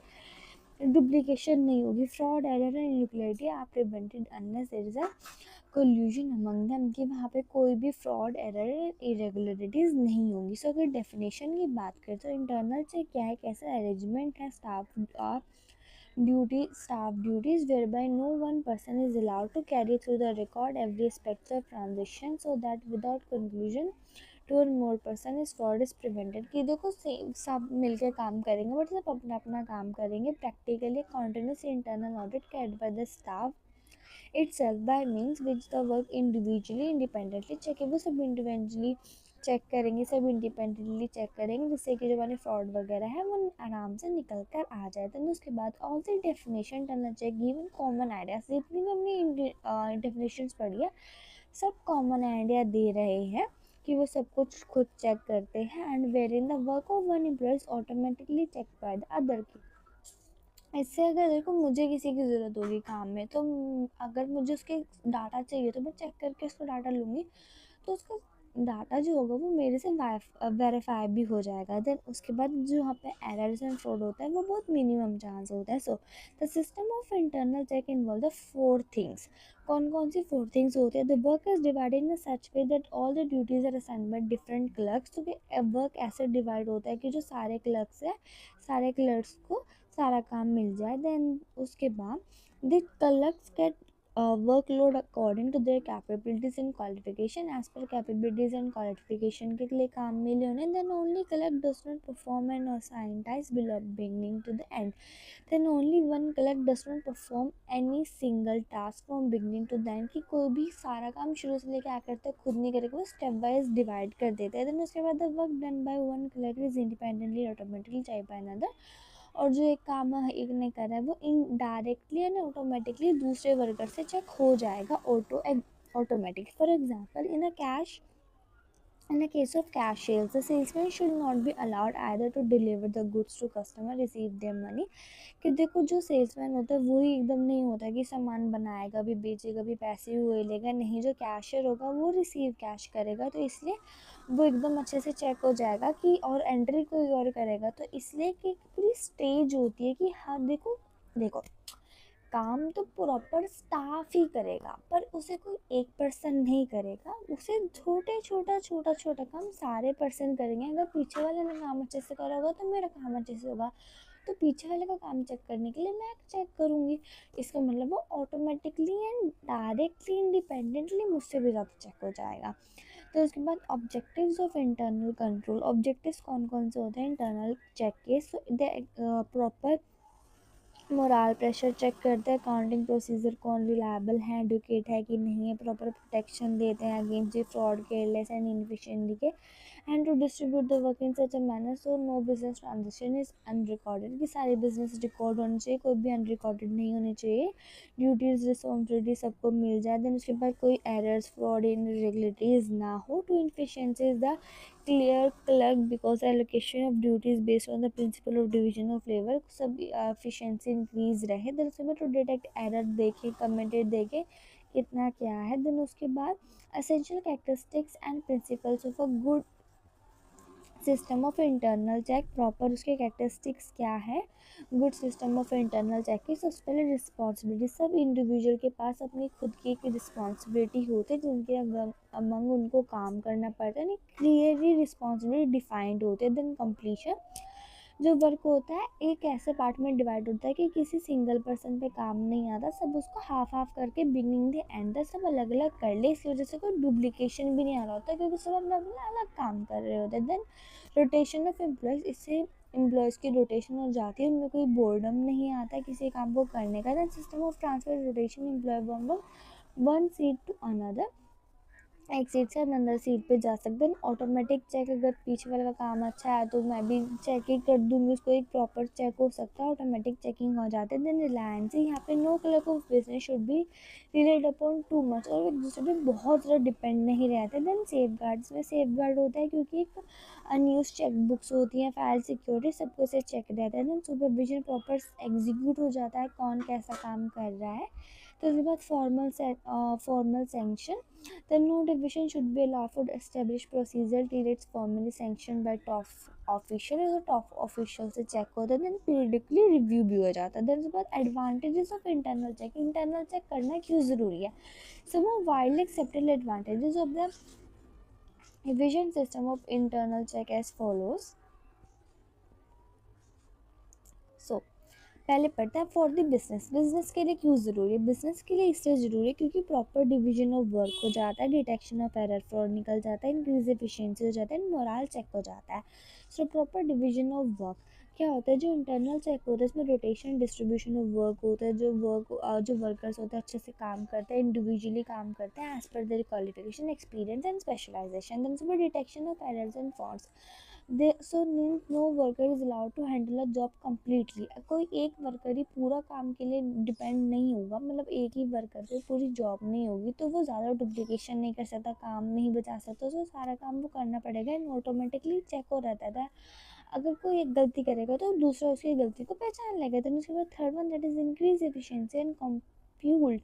डुप्लीकेशन नहीं होगी। Fraud, error and irregularity are prevented unless there is a collusion among them, कि वहाँ पे कोई भी फ्रॉड, एरर, इरेगुलरिटीज़ नहीं होंगी। सो अगर डेफिनेशन की बात करें तो इंटरनल से क्या है, कैसा अरेंजमेंट है staff staff duties whereby no one person is allowed to carry through the record every aspect of transaction so that without conclusion two or more person is fraud is prevented. कि देखो सेम सब मिलकर काम करेंगे बट सब अपना अपना काम करेंगे। Practically continuous internal audit Caird by the staff itself by means which the work individually independently check है, वो सब इंडिविजुअली चेक करेंगे, सब इंडिपेंडेंटली चेक करेंगे जिससे कि जो हमारे फ्रॉड वगैरह है वो आराम से निकल कर आ जाए। तो उसके बाद ऑल द डेफिनेशन करना चाहिए गिवन कॉमन आइडियाज। जितनी भी हमने डेफिनेशंस पढ़ी है सब कॉमन आइडिया दे रहे हैं कि वो सब कुछ खुद चेक करते हैं and where in the work of one employ automatically check by the other की। इससे अगर देखो मुझे किसी की ज़रूरत होगी काम में तो अगर मुझे उसके डाटा चाहिए तो मैं चेक करके उसको डाटा लूँगी, तो उसका डाटा जो होगा वो मेरे से वेरीफाई भी हो जाएगा। देन उसके बाद जो यहाँ पे एरर्स एंड फ्रॉड होता है वो बहुत मिनिमम चांस होता है। So the system of internal check involve the four things. कौन कौन सी फोर थिंग्स होती है? The work is divided in such way that all the duties are assigned by different clerks. तो वर्क ऐसे डिवाइड होता है कि जो सारे क्लर्क्स है सारे क्लर्क्स को सारा काम मिल जाए। देन उसके बाद the clerks get workload according to their capabilities and qualification. As per capabilities and qualification के लिए काम मिले उन्हें। Then only clerk does not perform and assign task beginning to the end. Then only one clerk does not perform any single task from beginning to the end. कि कोई भी सारा काम शुरू से लेकर आखिर तक खुद नहीं करेगा, वो स्टेप वाइज डिवाइड कर देता है। देन उसके बाद the work done by one clerk is independently automatically चाहे बाय अनदर। और जो एक काम एक ने करा है वो इनडायरेक्टली एंड ऑटोमेटिकली दूसरे वर्कर से चेक हो जाएगा automatic. For example in a case of cash sales, the salesman should not be allowed either to deliver the goods to customer receive their money। कि देखो जो सेल्समैन होता है वही एकदम नहीं होता कि सामान बनाएगा भी बेचेगा भी पैसे भी वही लेगा, नहीं, जो कैशियर होगा वो रिसीव कैश करेगा। तो इसलिए वो एकदम अच्छे से चेक हो जाएगा कि और एंट्री कोई और करेगा। तो इसलिए कि पूरी स्टेज होती है कि हाँ देखो देखो काम तो प्रॉपर स्टाफ ही करेगा पर उसे कोई एक पर्सन नहीं करेगा, उसे छोटा छोटा काम सारे पर्सन करेंगे। अगर पीछे वाले ने काम अच्छे से करा होगा तो मेरा काम अच्छे से होगा, तो पीछे वाले का काम चेक करने के लिए मैं चेक करूँगी। इसका मतलब वो ऑटोमेटिकली एंड डायरेक्टली इंडिपेंडेंटली मुझसे भी ज़्यादा चेक हो जाएगा। तो उसके बाद objectives of internal control. Objectives कौन कौन से होते हैं इंटरनल चेक के? So they proper moral pressure check करते हैं, अकाउंटिंग प्रोसीजर कौन रिलायबल है, एडुकेट है कि नहीं है, प्रॉपर प्रोटेक्शन देते हैं against the fraud, careless and inefficiency के, and to distribute the work in such a manner so no business transaction is unrecorded. कि सारे बिजनेस रिकॉर्ड होने चाहिए, कोई भी अनरिकॉर्डेड नहीं होने चाहिए। ड्यूटीज रिस्पॉन्सिबिलिटी सबको मिल जाए। देन उसके बाद कोई एरर्स, फ्रॉड, इरेगुलरिटीज ना हो। To inefficiency is the clear clerk because allocation of duties based on the principle of division of labor सब efficiency increase रहे। दरअसल में टू डिटेक्ट एरर देखे, कमेंटेड देखे कितना क्या है। देन उसके बाद essential characteristics and principles of a good system of internal check, proper उसके कैरेक्टरिस्टिक्स क्या है good system of internal check की। सबसे पहले रिस्पॉन्सिबिलिटी, सब इंडिविजुअल के पास अपनी खुद की एक रिस्पॉन्सिबिलिटी होती है जिनके अमंग उनको काम करना पड़ता है, क्लियरली रिस्पॉन्सिबिलिटी डिफाइंड होते हैं। देन कंप्लीशन, जो वर्क होता है एक ऐसे पार्ट में डिवाइड होता है कि किसी सिंगल पर्सन पे काम नहीं आता, सब उसको हाफ हाफ करके बिगिनिंग द एंड तक सब अलग अलग कर ले, इसकी वजह से कोई डुप्लीकेशन भी नहीं आ रहा होता क्योंकि सब अपना अपना अलग काम कर रहे होते हैं। देन रोटेशन ऑफ एम्प्लॉयज़, इससे एम्प्लॉयज़ की रोटेशन हो जाती है, उनमें कोई बोर्डम नहीं आता किसी काम को करने का। Then system of transfer rotation, employ from one seat to another, एक सीट से अंदर सीट पे जा सकते हैं। ऑटोमेटिक चेक, अगर पीछे वाले का काम अच्छा है तो मैं भी चेक ही कर दूँगी उसको, एक प्रॉपर चेक हो सकता है, ऑटोमेटिक चेकिंग हो जाते हैं। देन रिलायंस, यहाँ पे no clerk of business should be relied upon too much, और एक दूसरे पे बहुत ज़्यादा डिपेंड नहीं रहते। देन सेफ गार्ड्स में सेफ गार्ड होता है क्योंकि एक अनयूज चेक बुक्स होती हैं, फाइल सिक्योरिटी सबको से चेक रहता है। देन सुपरविजन, प्रॉपर एग्जीक्यूट हो जाता है कौन कैसा काम कर रहा है। तो उसके बाद formal sanction, the no division should be allowed for established procedure till it's formally sanctioned by top official, और top official से चेक होता है। देन पीरियडिकली रिव्यू भी हो जाता है। देन उसके बाद advantages of internal check, internal check करना क्यों ज़रूरी है। Some widely accepted advantages of the vision system of internal check as follows. So पहले पढ़ते हैं फॉर द बिजनेस, बिजनेस के लिए क्यों ज़रूरी है। बिजनेस के लिए इसलिए ज़रूरी है क्योंकि प्रॉपर डिवीजन ऑफ वर्क हो जाता है, डिटेक्शन ऑफ एरर फ्रॉड निकल जाता है, इंक्रीज एफिशिएंसी हो जाता है, मोरल चेक हो जाता है। So proper division of work क्या होता है, जो इंटरनल चेक होता है इसमें रोटेशन डिस्ट्रीब्यूशन ऑफ वर्क होता है, जो वर्कर्स होते हैं अच्छे से काम करते हैं, इंडिविजुअली काम करते हैं as per their qualification experience and specialization. Then super detection of errors and faults, they so means no worker is allowed to handle a job completely, कोई एक वर्कर ही पूरा काम के लिए डिपेंड नहीं होगा, मतलब एक ही वर्कर पे पूरी जॉब नहीं होगी तो वो ज़्यादा डुप्लीकेशन नहीं कर सकता, काम नहीं बचा सकता, तो सारा काम वो करना पड़ेगा एंड ऑटोमेटिकली चेक हो रहता था। अगर कोई एक गलती करेगा तो दूसरा उसकी गलती को पहचान लेगा। तो उसके बाद third one that is increase efficiency and compelled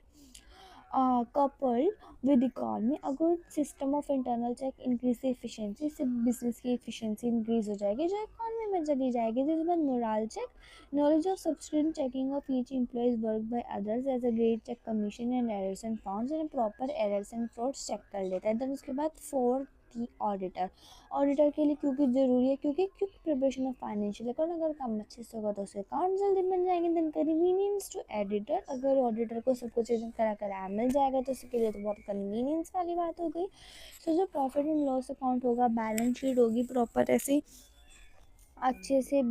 coupled with economy, अगर system of internal check increase efficiency से बिजनेस की एफिशिएंसी इंक्रीज हो जाएगी जो इकॉनमी में चली जाएगी। जिसके बाद moral check, knowledge of subsequent checking of each employee's work by others as a great check commission and errors and funds and proper errors and frauds check कर लेता है। देन उसके बाद फोर्थ की ऑडिटर, ऑडिटर के लिए क्योंकि ज़रूरी है क्योंकि quick preparation of financial account, अगर काम अच्छे से होगा तो उसके अकाउंट जल्दी बन जाएंगे। देन कन्वीनियंस टू एडिटर, अगर ऑडिटर को सब कुछ करा करा मिल जाएगा तो उसके लिए तो बहुत कन्वीनियंस वाली बात हो गई। सो जो प्रॉफिट एंड लॉस अकाउंट होगा, बैलेंस शीट होगी प्रॉपर ऐसी अच्छे से,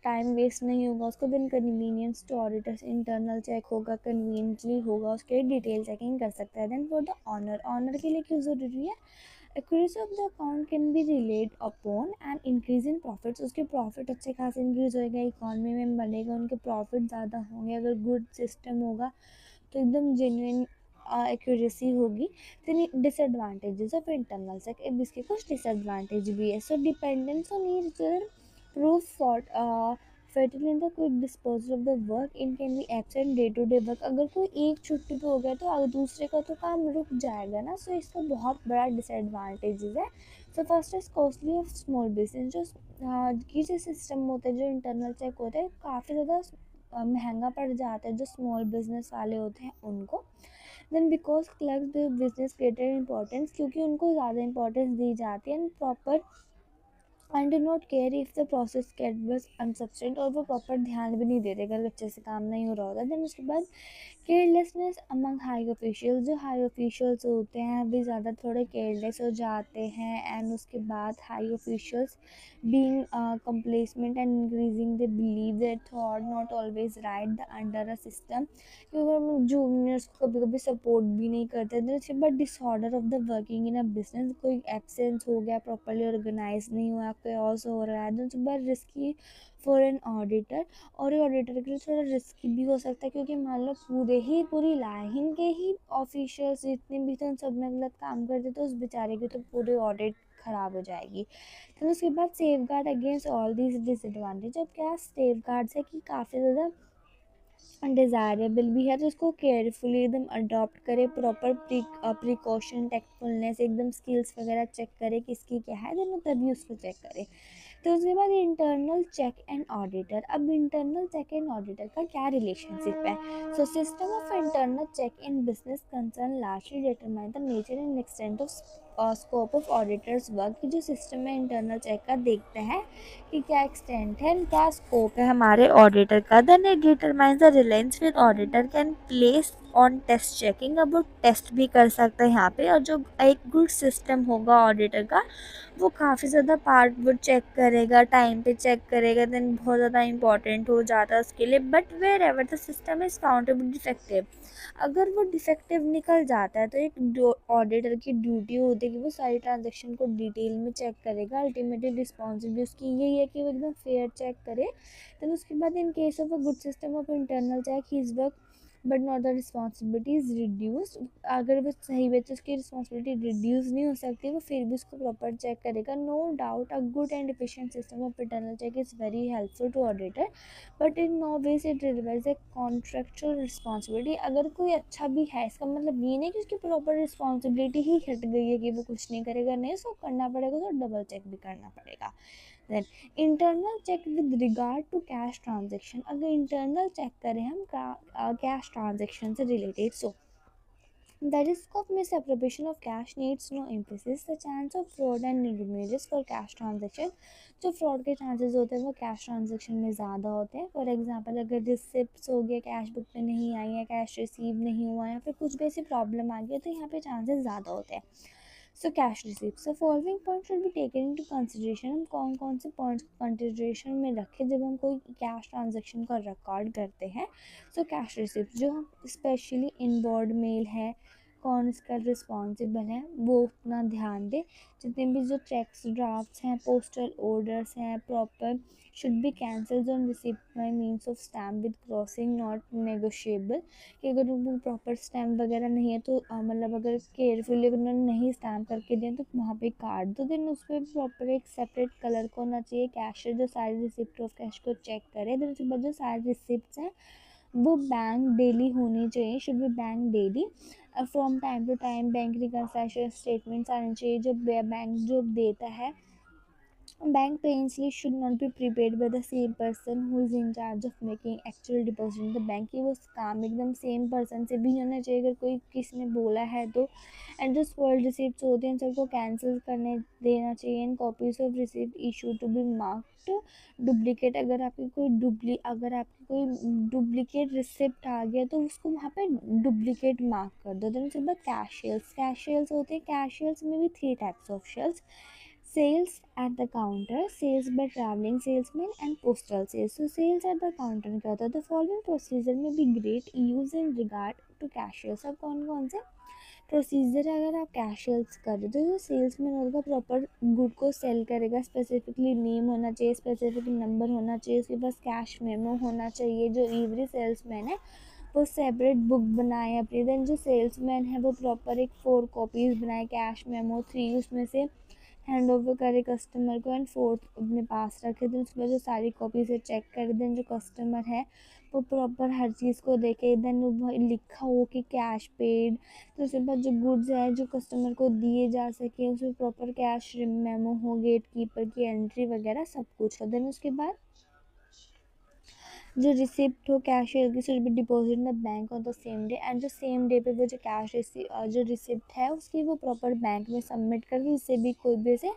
टाइम वेस्ट नहीं होगा उसको। Then convenience to auditors, internal check होगा कन्वीनियंटली होगा, उसके डिटेल चेकिंग कर सकता है। Then for the owner, owner के लिए क्यों ज़रूरी है, accuracy of the account can be relied upon and increase in profits, उसके प्रॉफिट अच्छे खासे इंक्रीज होएगा, इकॉनमी में बनेगा, उनके प्रॉफिट ज़्यादा होंगे अगर गुड सिस्टम होगा तो एकदम जेन्युइन एक्यूरेसी होगी। फिर डिसएडवांटेजेस ऑफ इंटरनल चेक, अब इसके कुछ डिसएडवांटेज भी है। So dependence on each other, proof for fatal in the quick disposal of the work, in can be absent day to day work, अगर कोई एक छुट्टी पे हो गया तो दूसरे का तो काम रुक जाएगा ना। सो इसका बहुत बड़ा डिसएडवांटेजेस है। So first is costly of small business, जो की जो सिस्टम होता है जो इंटरनल चेक होता है काफ़ी ज़्यादा महंगा पड़ जाता है जो स्मॉल बिजनेस वाले होते हैं उनको। Then because clerk the business greater importance, क्योंकि उनको ज़्यादा इंपॉर्टेंस दी जाती है and proper and do not care if the process get bus unsubstantial, और वो प्रॉपर ध्यान भी नहीं देते अगर अच्छे से काम नहीं हो रहा होता। देन उसके बाद केयरलेसनेस अमंग हाई ऑफिशियल्स, जो हाई ऑफिशियल्स होते हैं अभी ज़्यादा थोड़े केयरलेस हो जाते हैं। एंड उसके बाद high officials being complacent and increasing they believe that thought not always right the under a system, क्योंकि हम जूनियर्स को कभी कभी सपोर्ट भी नहीं करते। देन उसके बाद disorder of the working in a business, कोई एब्सेंस हो गया, प्रॉपरली ऑर्गेनाइज नहीं हुआ, chaos हो रहा है। देन उसके बाद रिस्की फॉर एन ऑडिटर, और ये ऑडिटर के लिए थोड़ा रिस्की भी हो सकता है क्योंकि मान लो पूरी लाइन के ही ऑफिशियल्स जितने भी थे उन सब में गलत काम करते तो उस बेचारे की तो पूरी ऑडिट ख़राब हो जाएगी। फिर उसके बाद safe guard against all these disadvantage, अब क्या सेफ गार्ड्स है कि काफ़ी ज़्यादा डिज़ायरेबल भी है तो उसको केयरफुली एकदम अडॉप्ट करे, प्रॉपर प्रिकॉशन टेक्टफुलनेस एकदम स्किल्स वगैरह चेक करे किसकी क्या है, देन तभी उसको चेक करे। तो उसके बाद इंटरनल चेक एंड ऑडिटर। अब इंटरनल चेक एंड ऑडिटर का क्या रिलेशनशिप है? So system of internal check in business concern largely determine the nature and extent of scope of auditors work. की जो सिस्टम है इंटरनल चेक का देखते हैं कि क्या एक्सटेंट है, क्या स्कोप है हमारे ऑडिटर का। Then it determines the reliance with auditor can place on test checking. अब वो टेस्ट भी कर सकता है यहाँ पे, और जो एक गुड सिस्टम होगा ऑडिटर का वो काफ़ी ज़्यादा पार्ट वो चेक करेगा, टाइम पे चेक करेगा, देन बहुत ज़्यादा इंपॉर्टेंट हो जाता है उसके लिए। But wherever the system is found to be defective, अगर वो डिफेक्टिव निकल जाता है तो एक ऑडिटर की ड्यूटी होती है कि वो सारी ट्रांजेक्शन को डिटेल में चेक करेगा। अल्टीमेटली रिस्पॉन्सिबिलिटी उसकी यही है कि वो एकदम फेयर चेक करे। देन उसके बाद in case of a good system of internal check his work but not the responsibility is reduced. अगर वो सही वे तो उसकी रिस्पॉन्सिबिलिटी रिड्यूस नहीं हो सकती, वो फिर भी उसको प्रॉपर चेक करेगा। No doubt a good and efficient system of internal check is very helpful to auditor, but in no ways it reverse a contractual responsibility. अगर कोई अच्छा भी है इसका मतलब ये नहीं कि उसकी प्रॉपर रिस्पॉन्सिबिलिटी ही हट गई है कि वो कुछ नहीं करेगा, नहीं उसको करना पड़ेगा, तो डबल चेक भी करना पड़ेगा। Then internal check with regard to cash transaction. अगर इंटरनल चेक करें हम कैश ट्रांजेक्शन से related, so the risk of misappropriation of cash needs no emphasis. The chance of fraud and damages for cash transaction, जो फ्रॉड के चांसेस होते हैं वो कैश ट्रांजेक्शन में ज़्यादा होते हैं। फॉर एग्जांपल अगर रिसिप्ट्स हो गया, कैश बुक में नहीं आई है, कैश रिसीव नहीं हुआ है, या फिर कुछ भी ऐसी प्रॉब्लम आ गई है, तो यहाँ पे चांसेस ज़्यादा होते हैं। So cash receipt, so following point should be taken into consideration. हम कौन कौन से पॉइंट्स कंसिडरेशन में रखें जब हम कोई कैश ट्रांजेक्शन का रिकॉर्ड करते हैं? सो कैश रिसिप्ट जो हम स्पेशली इनबोर्ड मेल है, कौन इसका रिस्पॉन्सिबल है वो अपना ध्यान दे। जितने भी जो चेक्स ड्राफ्ट्स हैं, पोस्टल ऑर्डर्स हैं, proper should be cancelled on receipt bye means of stamp with crossing not negotiable. कि अगर वो प्रॉपर स्टैम्प वगैरह नहीं है तो मतलब अगर केयरफुली अगर उन्होंने नहीं स्टैम्प करके दिया तो वहाँ पे काट दो। देन उस पर प्रॉपर एक सेपरेट कलर का होना चाहिए। कैशियर जो सारी रिसिप्ट ऑफ कैश को चेक करे। देन उसके बाद जो सारी रिसिप्ट्स हैं वो बैंक डेली होनी चाहिए, should be bank daily. From time to time bank reconciliation statements आने चाहिए जो बैंक जो देता है। Bank painfully should not be prepaid by the same person who is in charge of making actual deposit in the bank। कि वो काम एकदम सेम पर्सन से भी होना चाहिए अगर कोई किसी ने बोला है तो। एंड जो स्पॉइल्ड रिसिप्ट होते हैं सबको कैंसिल करने देना चाहिए। And copies of receipt issue to be marked duplicate. अगर आपकी कोई डुप्लीकेट रिसिप्ट आ गया तो उसको वहाँ पे डुप्लीकेट मार्क कर दो। देन उसके बाद कैशियल्स होते हैं। कैशियल्स में भी 3 types of shells: sales at the counter, sales by traveling salesman and postal sales। So sales at the counter क्या होता है? The following procedure में भी great use in regard to cashiers। अब कौन कौन से प्रोसीजर है अगर आप कैशियल्स कर रहे हो? तो जो सेल्समैन होगा प्रॉपर गुड को सेल करेगा, स्पेसिफिकली नेम होना चाहिए, स्पेसिफिक नंबर होना चाहिए, उसके पास कैश मेमो होना चाहिए। जो एवरी सेल्समैन है वो सेपरेट बुक बनाए अपनी। देन जो सेल्समैन है वो प्रॉपर एक 4 कॉपीज़ बनाए कैश मेमो, 3 उसमें से हैंड ओवर करे कस्टमर को, एंड 4th अपने पास रखे। देन उसके बाद जो सारी कॉपी से चेक करे। देन जो कस्टमर है वो प्रॉपर हर चीज़ को देखे। देन वो लिखा हो कि कैश पेड। तो उसके बाद जो गुड्स है जो कस्टमर को दिए जा सके उसमें प्रॉपर कैश मेमो हो, गेट कीपर की एंट्री वगैरह सब कुछ हो। देन उसके बाद जो रिसिप्ट हो कैशियर की should be deposit in the bank on the same day. And जो सेम डे पे वो जो जो रिसिप्ट है उसकी वो प्रॉपर बैंक में सबमिट कर दी, जिससे भी कोई भी से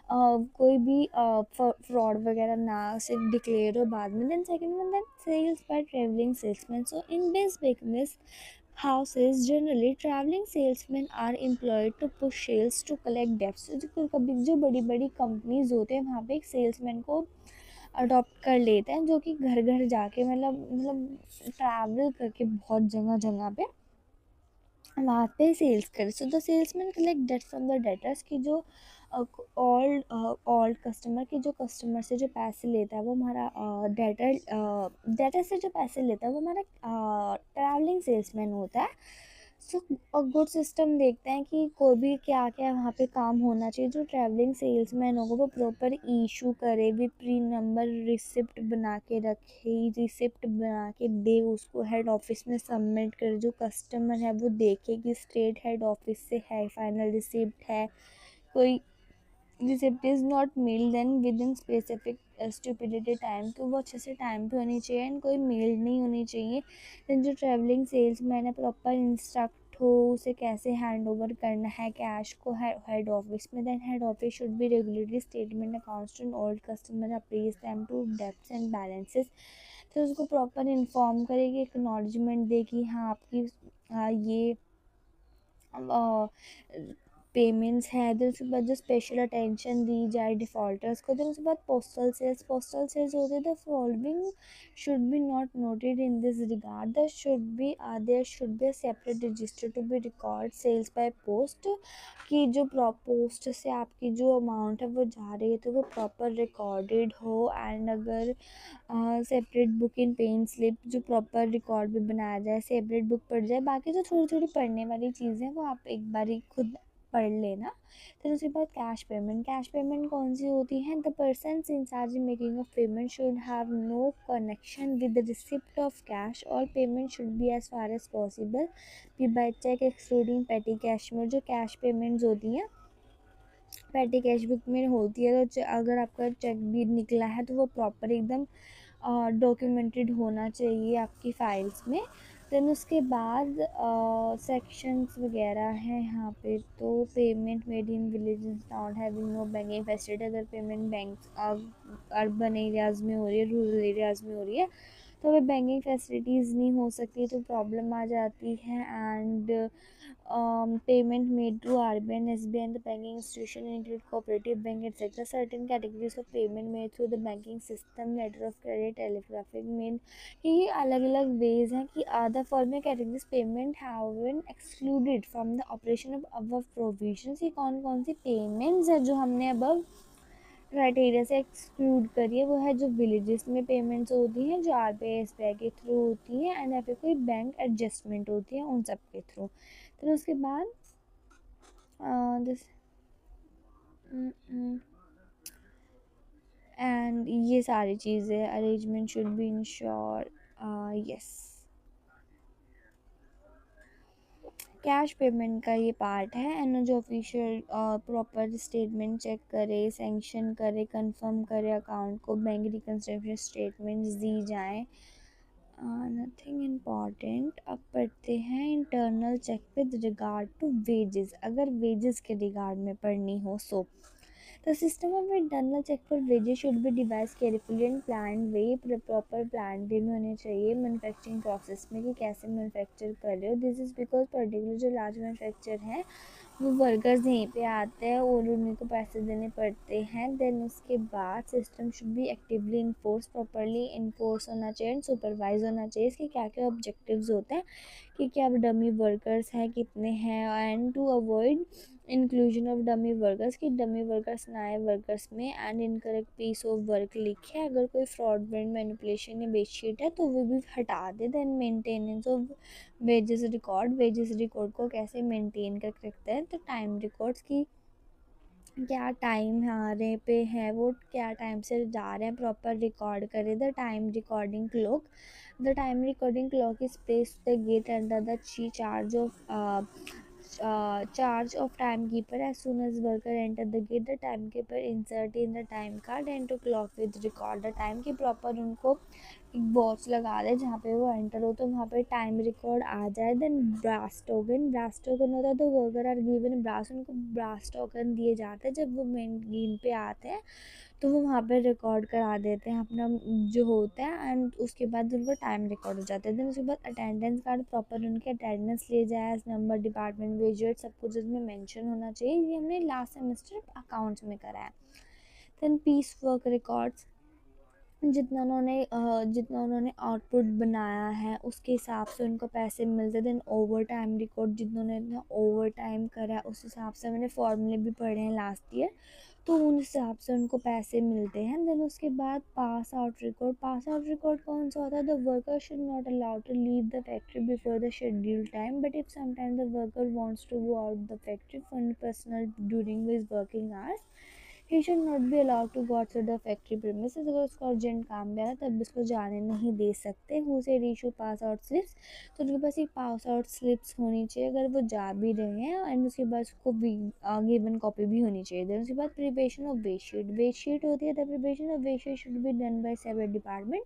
कोई भी फ्रॉड वगैरह ना से डिक्लेयर हो बाद में। Then second one, then sales by travelling salesman. So in this business houses generally traveling salesmen are employed to push sales to collect debts। जो कभी जो बड़ी बड़ी कंपनीज होते हैं वहाँ पे एक सेल्समैन को अडॉप्ट कर लेते हैं जो कि घर घर जाके मतलब ट्रैवल करके बहुत जगह जगह पे वहाँ पे सेल्स करे। So the salesman collect debt from the debtors की जो ओल्ड कस्टमर की जो कस्टमर से जो पैसे लेता है वो हमारा डेटर से जो पैसे लेता है वो हमारा ट्रैवलिंग सेल्समैन होता है। सो गुड सिस्टम देखते हैं कि कोई भी क्या क्या वहाँ पे काम होना चाहिए। जो ट्रैवलिंग सेल्समैन होगा वो प्रॉपर इशू करे विद प्री नंबर रिसिप्ट बना के रखे, रिसिप्ट बना के दे उसको, हेड ऑफिस में सबमिट करे। जो कस्टमर है वो देखे कि स्ट्रेट हेड ऑफिस से है, फाइनल रिसिप्ट है। कोई receipt is not mail then within specific stupidity time, तो वो अच्छे से टाइम पे होनी चाहिए एंड कोई मेल नहीं होनी चाहिए। देन जो ट्रैवलिंग सेल्स मैन है प्रॉपर इंस्ट्रक्ट हो उसे कैसे हैंड ओवर करना है कैश को हेड ऑफिस में। Then head office should be regulatory statement accounts to old customer, appraise them to debts and balances. तो उसको प्रॉपर इन्फॉर्म करेगी, एक्नॉलेजमेंट दे कि हाँ आपकी ये पेमेंट्स हैं। देन उसके बाद जो स्पेशल अटेंशन दी जाए डिफ़ॉल्टर्स को। देन उसके बाद पोस्टल सेल्स होते हैं। The following should be not noted in this regard, there should be a separate register to be record sales by post, कि जो पोस्ट से आपकी जो अमाउंट है वो जा रही है तो वो प्रॉपर रिकॉर्डेड हो। एंड अगर separate book in pen slip, जो प्रॉपर रिकॉर्ड भी बनाया जाए, सेपरेट बुक पढ़ जाए। बाकी जो थोड़ी थोड़ी पढ़ने वाली चीज़ें वो आप एक बार ही खुद पढ़ लेना। फिर उसके बाद कैश पेमेंट कौन सी होती है? The person in charge in making of payment should have no connection with the receipt of cash. All payment should be as far as possible be by cheque excluding petty cash में। जो कैश पेमेंट्स होती हैं पेटी कैश बुक में होती है, तो अगर आपका चेक भी निकला है तो वो प्रॉपर एकदम डॉक्यूमेंटेड होना चाहिए आपकी फ़ाइल्स में। देन उसके बाद सेक्शंस वगैरह हैं यहाँ पे। तो payment made in villages not having no banking facility, अगर पेमेंट बैंक अर्बन एरियाज़ में हो रही है, रूरल एरियाज़ में हो रही है, तो वे बैंकिंग फैसिलिटीज़ नहीं हो सकती, तो प्रॉब्लम आ जाती है। And payment made through RBI and SBI and the banking institution include cooperative bank etc. Certain categories of payment made through the banking system, letter of credit, telegraphic mail, ये अलग अलग ways हैं कि other formal categories payment have been excluded from the operation of above provisions। ये कौन कौन सी payments है जो हमने above क्राइटेरिया से एक्सक्लूड करिए? वो है जो विलेजेस में पेमेंट्स होती हैं, जो RBI SBI के थ्रू होती हैं, एंड या फिर कोई बैंक एडजस्टमेंट होती है उन सब के थ्रू। फिर उसके बाद दिस एंड ये सारी चीज़ें arrangement should be insure. Yes, cash payment का ये पार्ट है। एंड जो ऑफिशियल प्रॉपर स्टेटमेंट चेक करे, सेंक्शन करे, कंफर्म करे अकाउंट को, बैंक रिकन्स्ट्रक्शन स्टेटमेंट्स दी जाएँ। Nothing important. अब पढ़ते हैं internal check with regard to wages. अगर वेजेस के रिगार्ड में पढ़नी हो so the system of internal check for wages should be devised carefully and planned way, proper plan वे में होने चाहिए मैन्युफैक्चरिंग प्रोसेस में कि कैसे मैन्युफैक्चर कर रहे हो। दिस इज़ बिकॉज पर्टिकुलर जो लार्ज मैन्युफैक्चर हैं वो वर्कर्स यहीं पे आते हैं और उन्हीं को पैसे देने पड़ते हैं। देन उसके बाद system should be actively enforce, properly enforce होना चाहिए एंड सुपरवाइज होना चाहिए। इसके क्या क्या ऑब्जेक्टिव्स होते हैं कि क्या डमी वर्कर्स हैं, कितने हैं, and to avoid inclusion of dummy workers, कि डमी वर्कर्स ना आए वर्कर्स में। And incorrect piece of work लिखे, अगर कोई फ्रॉडमेंट मैनिपुलेशन या बेडशीट है तो वो भी हटा दे। Then maintenance of wages record को कैसे मेंटेन करके रखते हैं? तो टाइम रिकॉर्ड्स की क्या टाइम हमारे पे है, वो क्या टाइम से जा रहे हैं, प्रॉपर रिकॉर्ड करें। The time recording clock is placed the get under the charge of timekeeper as soon as worker enter the gate, the timekeeper insert in the time card and to clock with record the time, की प्रॉपर उनको एक बॉक्स लगा दे जहाँ पे वो एंटर हो तो वहाँ पे टाइम रिकॉर्ड आ जाए। देन ब्रास टोकन होता है, तो वर्कर आर गिवन ब्रास, उनको ब्रास टोकन दिए जाते हैं जब वो मेन गेम पे आते हैं, तो वो वहाँ पे रिकॉर्ड करा देते हैं अपना जो होता है। एंड उसके बाद उनको टाइम रिकॉर्ड हो जाता है। देन उसके बाद अटेंडेंस कार्ड, प्रॉपर उनके अटेंडेंस लिए जाए, नंबर, डिपार्टमेंट, वेजुएट, सब कुछ उसमें मेंशन होना चाहिए। ये हमने लास्ट सेमेस्टर अकाउंट्स में करा है। देन पीस वर्क रिकॉर्ड्स, जितना उन्होंने आउटपुट बनाया है उसके हिसाब से उनको पैसे मिलते। देन ओवर टाइम रिकॉर्ड, जिन्होंने इतना ओवर टाइम करा है उस हिसाब से मैंने फॉर्मूले भी पढ़े हैं लास्ट ईयर, तो उन हिसाब से उनको पैसे मिलते हैं। देन उसके बाद पास आउट रिकॉर्ड कौन सा होता है? The worker should not allowed to leave the factory before the schedule time, but if sometime the worker wants to go out the factory for personal during his working hours, he should not be allowed to go outside the factory premises. अगर उसको अर्जेंट काम गया है तब उसको जाने नहीं दे सकते। Who said issue pass out slips? तो उनके पास एक पास आउट स्लिप्स होनी चाहिए अगर वो जा भी रहे हैं, एंड उसके बाद उसको गिवन कॉपी भी होनी चाहिए। देन उसके बाद प्रिपरेशन ऑफ वेट शीट होती है। The preparation of wage sheet should be done by separate department.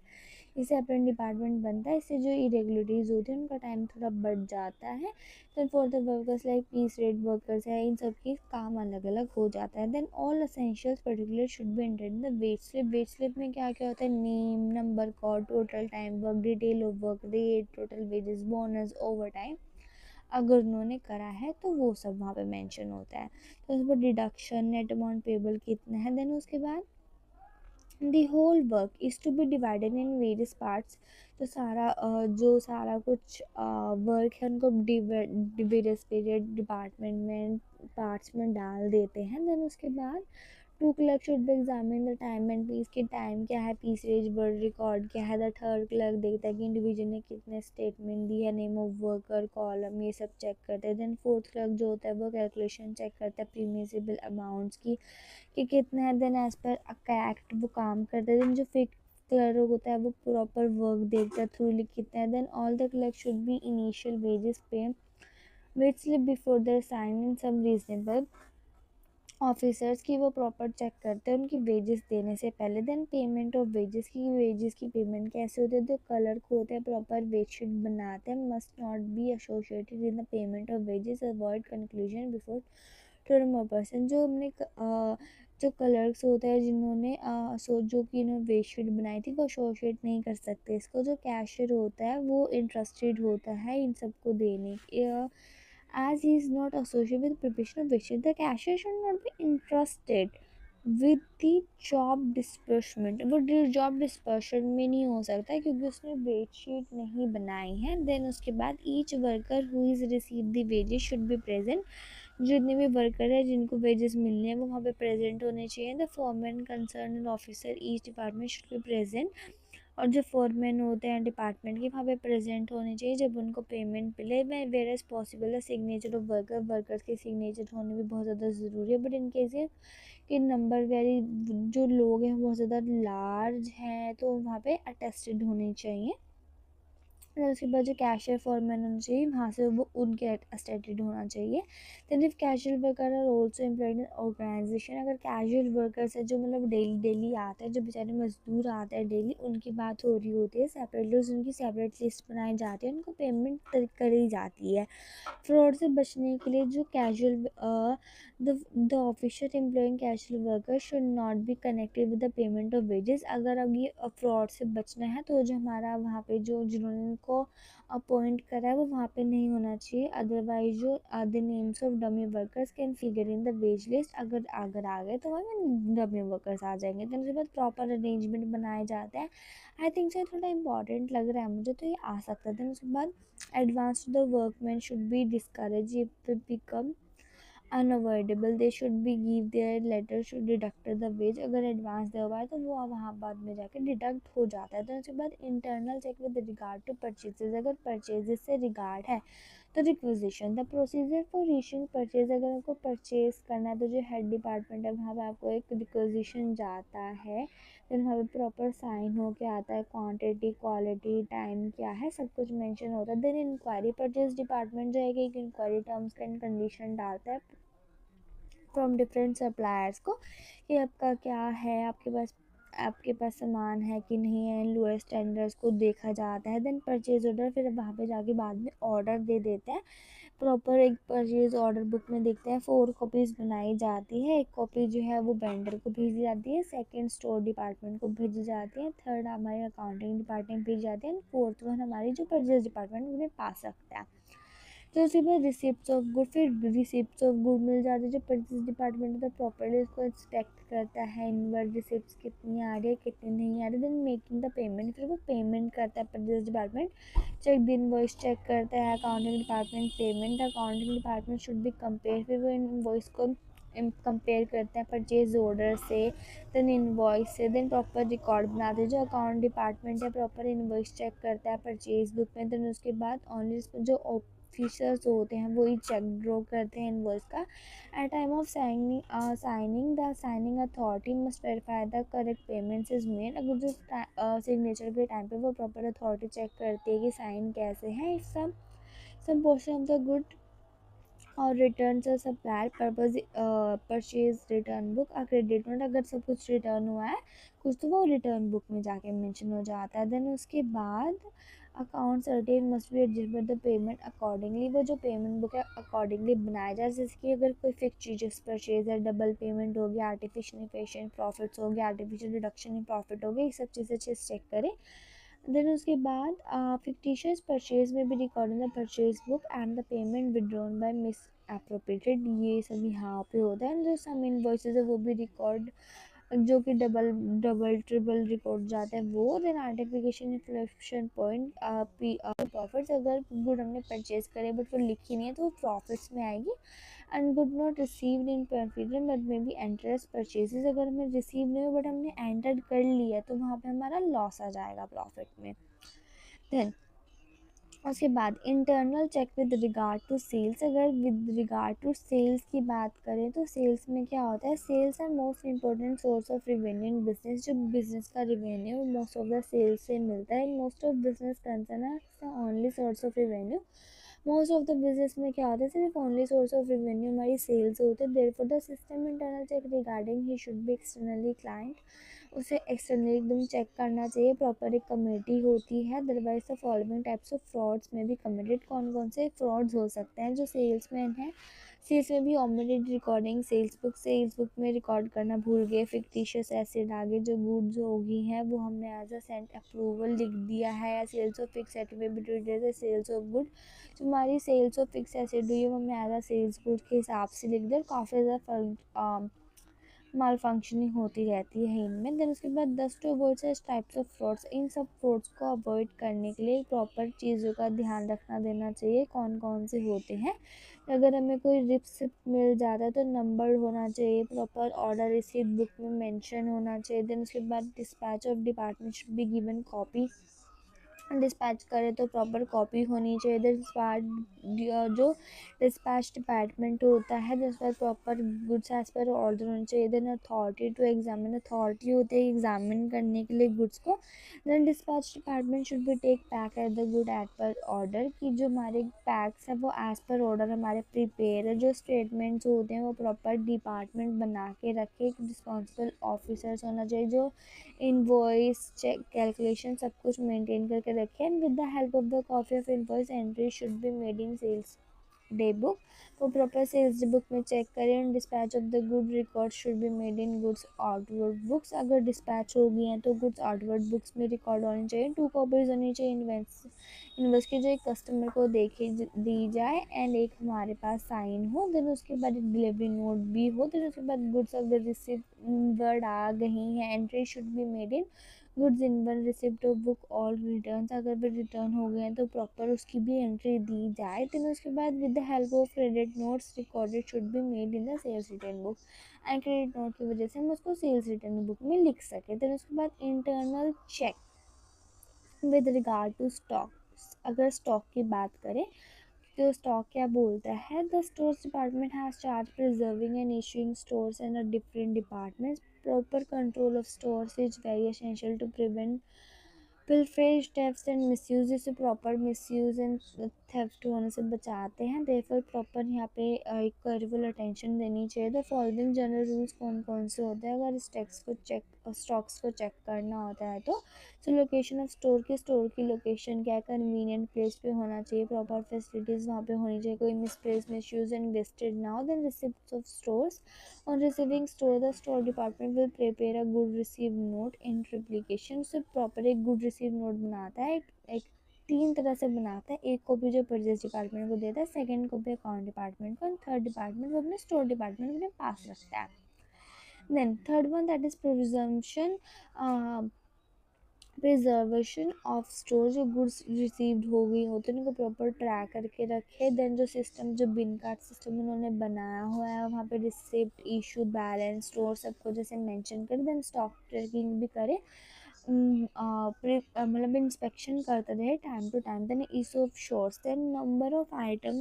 इससे सेपरेट डिपार्टमेंट बनता है, इससे जो इरेगुलरिटीज़ होती है उनका टाइम थोड़ा बढ़ जाता है। Then for the workers like piece rate workers है, इन सब की काम अलग अलग हो जाता है। Then all essentials particular should be entered in the wage slip. Wage slip में क्या क्या होता है? Name, number, code, total time work, detail of work, rate, total wages, bonus, overtime अगर उन्होंने करा है तो वो सब वहाँ पे मेंशन होता है। तो उस पर डिडक्शन, नेट अमाउंट पेबल कितना है। देन उसके बाद the whole work is to be divided in various parts. तो जो सारा कुछ वर्क है उनको वेरियस वेरियस डिपार्टमेंट में, पार्ट्स में डाल देते हैं। देन उसके बाद two clerk should be examine the time and piece की टाइम क्या है, पीस रेज वर्ड रिकॉर्ड क्या है। द थर्ड क्लर्क देखता है कि इंडिविजुअल ने कितने स्टेटमेंट दी है, नेम ऑफ वर्कर, कॉलम, ये सब चेक करते हैं। देन फोर्थ क्लर्क जो होता है वो कैलकुलेशन चेक करता है प्रीमिसिबल अमाउंट्स की कि कितना है। देन एज पर एक्ट वो काम करते हैं। देन जो फिफ्थ क्लर्क होता है वो प्रॉपर वर्क देखता है, थ्रू कितना है। Then all the clerk should be initial wages pay wet slip before there sign in some reasonable officers की वो प्रॉपर चेक करते हैं उनकी वेजेस देने से पहले। देन पेमेंट ऑफ वेजेस की पेमेंट कैसे होती है? जो क्लर्क होते हैं प्रॉपर वेज शीट बनाते हैं, must not be associated in the payment of wages, avoid conclusion before two more person. जो क्लर्क्स होते हैं जिन्होंने जो कि इन्होंने वेज शीट बनाई थी वो एसोसिएट नहीं कर सकते इसको। जो कैशियर होता है वो इंटरेस्टेड होता है इन सबको देने as he is not associated with preparation of wishes, the cashier should not be interested with the job disbursement। वो जॉब डिस्पर्शन में नहीं हो सकता क्योंकि उसने वेज शीट नहीं बनाई है। देन उसके बाद each worker who is receive the wages should be present. जितने भी वर्कर है जिनको वेजेस मिलने हैं वो वहाँ पे प्रेजेंट होने चाहिए। The foreman concern officer each department should be present. और जो फोरमैन होते हैं डिपार्टमेंट के वहाँ पे प्रेजेंट होने चाहिए जब उनको पेमेंट मिले। मैं वेर एज पॉसिबल है सिग्नेचर ऑफ वर्कर्स के सिग्नेचर होने भी बहुत ज़्यादा ज़रूरी है। बट इन केस कि नंबर वेरी जो लोग हैं बहुत ज़्यादा लार्ज हैं तो वहाँ पे अटेस्टेड होने चाहिए। और उसके बाद जो कैशियर फॉरमैन होना चाहिए वहाँ से वो उनके अटेस्टेड होना चाहिए। Then if casual worker are also employed in organisation, अगर कैजुअल वर्कर्स है जो मतलब डेली डेली आते हैं, जो बेचारे मजदूर आते हैं डेली, उनकी बात हो रही होती है सेपरेटली, उनकी सेपरेट लिस्ट बनाई जाती है, उनको पेमेंट करी जाती है। फ्रॉड से बचने के लिए जो casual the official employing casual worker should not be connected with the payment of wages. अगर अब ये फ्रॉड से बचना है तो जो हमारा वहाँ पे जो जिन्होंने इनको अपॉइंट करा है वो वहाँ पे नहीं होना चाहिए। अदरवाइज जो the names of dummy workers can figure in the veg list, अगर अगर आ गए तो वहाँ डमी वर्कर्स आ जाएंगे। तो उसके बाद प्रॉपर अरेंजमेंट बनाए जाते हैं। आई थिंक से थोड़ा इंपॉर्टेंट लग रहा है मुझे तो ये आ सकता है। देन उसके बाद advance to the workmen should be discouraged if it become unavoidable, they should be give their letter should deduct the wage। अगर एडवांस दिया हुआ है तो वो वहाँ बाद में जाके डिडक्ट हो जाता है। तो उसके बाद internal check with regard to purchases, अगर परचेजेस से रिगार्ड है तो requisition. The procedure for issuing purchase, अगर आपको परचेज करना है तो जो हेड डिपार्टमेंट है वहाँ पे आपको एक रिक्विजिशन जाता है। देन वहाँ पे प्रॉपर साइन हो के आता है, क्वांटिटी, क्वालिटी, टाइम क्या है, सब कुछ मेंशन होता है। देन इंक्वायरी, परचेज डिपार्टमेंट जो है कि एक इंक्वायरी टर्म्स एंड कंडीशन डालता है फ्रॉम डिफरेंट सप्लायर्स को कि आपका क्या है, आपके पास सामान है कि नहीं है, लोएस्ट स्टैंडर्ड्स को देखा जाता है। देन परचेज ऑर्डर, फिर वहाँ पे जाके बाद में ऑर्डर दे देते हैं। प्रॉपर एक परचेज ऑर्डर बुक में देखते हैं 4 कॉपीज़ बनाई जाती है। एक कॉपी जो है वो वेंडर को भेजी जाती है, सेकंड स्टोर डिपार्टमेंट को भेजी जाती है, थर्ड हमारे अकाउंटिंग डिपार्टमेंट भेजी जाती है, फोर्थ वन हमारी जो परचेज डिपार्टमेंट उन्हें पा सकता है। तो उसके बाद रिसिप्ट्स ऑफ गुड, फिर रिसिप्ट्स ऑफ गुड मिल जाती है। जो परचेज डिपार्टमेंट होता है प्रॉपर्ली उसको इंस्पेक्ट करता है, इनवर्ड रिसिप्ट्स कितनी आ रही है कितनी नहीं आ रही। देन मेकिंग द पेमेंट, फिर वो पेमेंट करता है purchase department. Check the invoice check करता है accounting department, payment accounting department should be compare, फिर वो इनवॉइस को कंपेयर करते हैं परचेज ऑर्डर से, देन इनवॉइस से, देन प्रॉपर रिकॉर्ड बनाते हैं। जो अकाउंट डिपार्टमेंट है प्रॉपर इनवॉइस चेक करता है परचेज बुक में, देन उसके बाद ओनली जो ऑफिसर्स होते हैं वही चेक ड्रॉ करते हैं इनवॉइस का। At time of signing the signing authority must verify the correct payments is made. अगर जो सिग्नेचर के टाइम पे वो प्रॉपर अथॉरिटी चेक करती है कि साइन कैसे हैं। सब पोर्शन ऑफ द गुड और रिटर्न से supplier purpose purchase return book a credit note. अगर सब कुछ रिटर्न हुआ है कुछ तो वो रिटर्न बुक में जाके मेंशन हो जाता है। देन उसके बाद account certain must be adjust the payment accordingly. वो जो पेमेंट बुक है अकॉर्डिंगली बनाया जाए। जैसे कि अगर कोई फिक्स चीज़ परचेज है, डबल पेमेंट हो गया, आर्टिफिशियल इन्फ्लेशन प्रॉफिट्स हो गया, आर्टिफिशियल रिडक्शन इन प्रॉफिट हो गया, ये सब चीज़ें चेक करें। देन उसके बाद fictitious परचेज में भी record in the purchase book and the payment withdrawn bye miss appropriated, ये सब यहाँ पे होता है। जो सम इनवॉइसेज है वो भी रिकॉर्ड जो कि डबल डबल ट्रिपल रिकॉर्ड जाता है वो। Then identification inflation point profits, अगर गुड हमने परचेज करे बट वो लिखी नहीं है तो वो प्रॉफिट्स में आएगी। And good not received in परफिडन but may be entries purchases, अगर हमें रिसीव नहीं हुआ बट हमने एंटर कर लिया तो वहाँ पे हमारा लॉस आ जाएगा प्रॉफिट में। देन उसके बाद internal check with regard to sales. अगर विद रिगार्ड टू सेल्स की बात करें तो सेल्स में क्या होता है, sales are most important source of revenue in business. जो बिजनेस का revenue most of the sales से मिलता है। मोस्ट ऑफ बिजनेस कंसर्न है only source of revenue. Most of the business में क्या होता है, सिर्फ ओनली सोर्स ऑफ रेवेन्यू हमारी सेल्स होते हैं। Therefore the system internal check regarding he should be externally client, उसे एक्सटर्नली एकदम चेक करना चाहिए। प्रॉपर एक कमेटी होती है। Otherwise the following types of frauds में भी कमिटेड। कौन कौन से फ्रॉड्स हो सकते हैं, जो सेल्समैन है सेल्स में भी ऑमिटेड रिकॉर्डिंग सेल्स बुक में रिकॉर्ड करना भूल गए, फिक्टिशियस एसिड आगे जो गुड्स होगी हैं वो हमने एज अ सेंट अप्रूवल लिख दिया है, या sales of fix certificate sales of good. जो हमारी सेल्स ऑफ फिक्स एसिड हुई है वो हमने एज अ सेल्स गुड के हिसाब से लिख दिया। काफ़ी ज़्यादा माल फंक्शनिंग होती रहती है इनमें। देन उसके बाद 10 to avoid such types of frauds, इन सब फ्रॉड्स को अवॉइड करने के लिए प्रॉपर चीज़ों का ध्यान रखना देना चाहिए कौन कौन से होते हैं। अगर हमें कोई रिसिप्ट मिल जाता है तो नंबर होना चाहिए, प्रॉपर ऑर्डर रिसीप्ट बुक में मेंशन होना चाहिए। देन उसके बाद dispatch of department should be given copy, dispatch करें तो प्रॉपर कॉपी होनी चाहिए। डिस्पैच जो डिस्पैच डिपार्टमेंट होता है जिसपर proper goods as per order होनी चाहिए। Then authority to examine, authority होती है एग्जामिन करने के लिए गुड्स को। Then dispatch department should be take pack at the good at per order, कि जो हमारे पैक्स है वो एज पर ऑर्डर हमारे प्रिपेयर है। जो स्टेटमेंट्स होते हैं वो प्रॉपर डिपार्टमेंट बना के रखे, एक रिस्पॉन्सिबल ऑफिसर्स होना चाहिए जो इनवॉइस चेक कैलकुलेशन सब कुछ मेंटेन करके रखें। And with the help of the copy of invoice entry should be made in sales day book, वो प्रॉपर सेल्स डे बुक में चेक करें। And dispatch of the good record should be made in goods outward books, अगर डिस्पैच हो गई हैं तो गुड्स आउटवर्ड बुक्स में रिकॉर्ड होनी चाहिए। 2 कॉपीज होनी चाहिए इनवॉइस की, जो एक कस्टमर को देखी दी जाए एंड एक हमारे पास साइन हो। देन उसके बाद एक डिलीवरी नोट भी हो। देन उसके बाद गुड्स अगर रिसीव वर्ड आ गई हैं entry should be made in goods in one receipt of book all return, अगर भी रिटर्न हो गए हैं तो प्रॉपर उसकी भी एंट्री दी जाए। देन उसके बाद with the help of credit notes recorded should be made in the sales return book, and credit note की वजह से हम उसको सेल्स रिटर्न बुक में लिख सकें। देन उसके बाद internal check with regard to stock, अगर स्टॉक की बात करें तो स्टॉक क्या बोलता है, the stores department has charge preserving and issuing stores and a different departments, proper control of stores is very essential to prevent pilferage theft and misuse, जिससे प्रॉपर मिसयूज एंड थेफ्ट होने से बचाते हैं। देयरफॉर प्रॉपर यहाँ पे एक केयरफुल अटेंशन देनी चाहिए। द फॉलोइंग जनरल रूल्स कौन कौन से होते हैं अगर स्टॉक्स को चेक करना होता है तो। लोकेशन ऑफ स्टोर की लोकेशन क्या है, कन्वीनियंट प्लेस पे होना चाहिए, प्रॉपर फैसिलिटीज़ वहाँ पे होनी चाहिए, कोई मिसप्लेस मिसयूज एंड वेस्टेड ना हो। Then receipts of stores, on receiving store the store department will prepare a good receive note in ट्रिप्लिकेशन, से प्रॉपर एक गुड रिसीव नोट बनाता है। एक 3 तरह से बनाता है, एक कॉपी जो परचेज डिपार्टमेंट को देता है, सेकंड कॉपी अकाउंट डिपार्टमेंट को, एंड थर्ड डिपार्टमेंट वो अपने स्टोर डिपार्टमेंट अपने पास रखता है। Then third one that is presumption preservation of store, जो गुड्स रिसीव्ड हो गई होती है उनको प्रॉपर ट्रैक करके रखे। देन जो सिस्टम, जो बिन कार्ड सिस्टम उन्होंने बनाया हुआ है वहाँ पे रिसिप्ट, इशू, बैलेंस, स्टोर सबको जैसे मेंशन करे। देन स्टॉक ट्रैकिंग भी करे, मतलब इंस्पेक्शन करते रहे time to time. Then issue of stores, then number of item,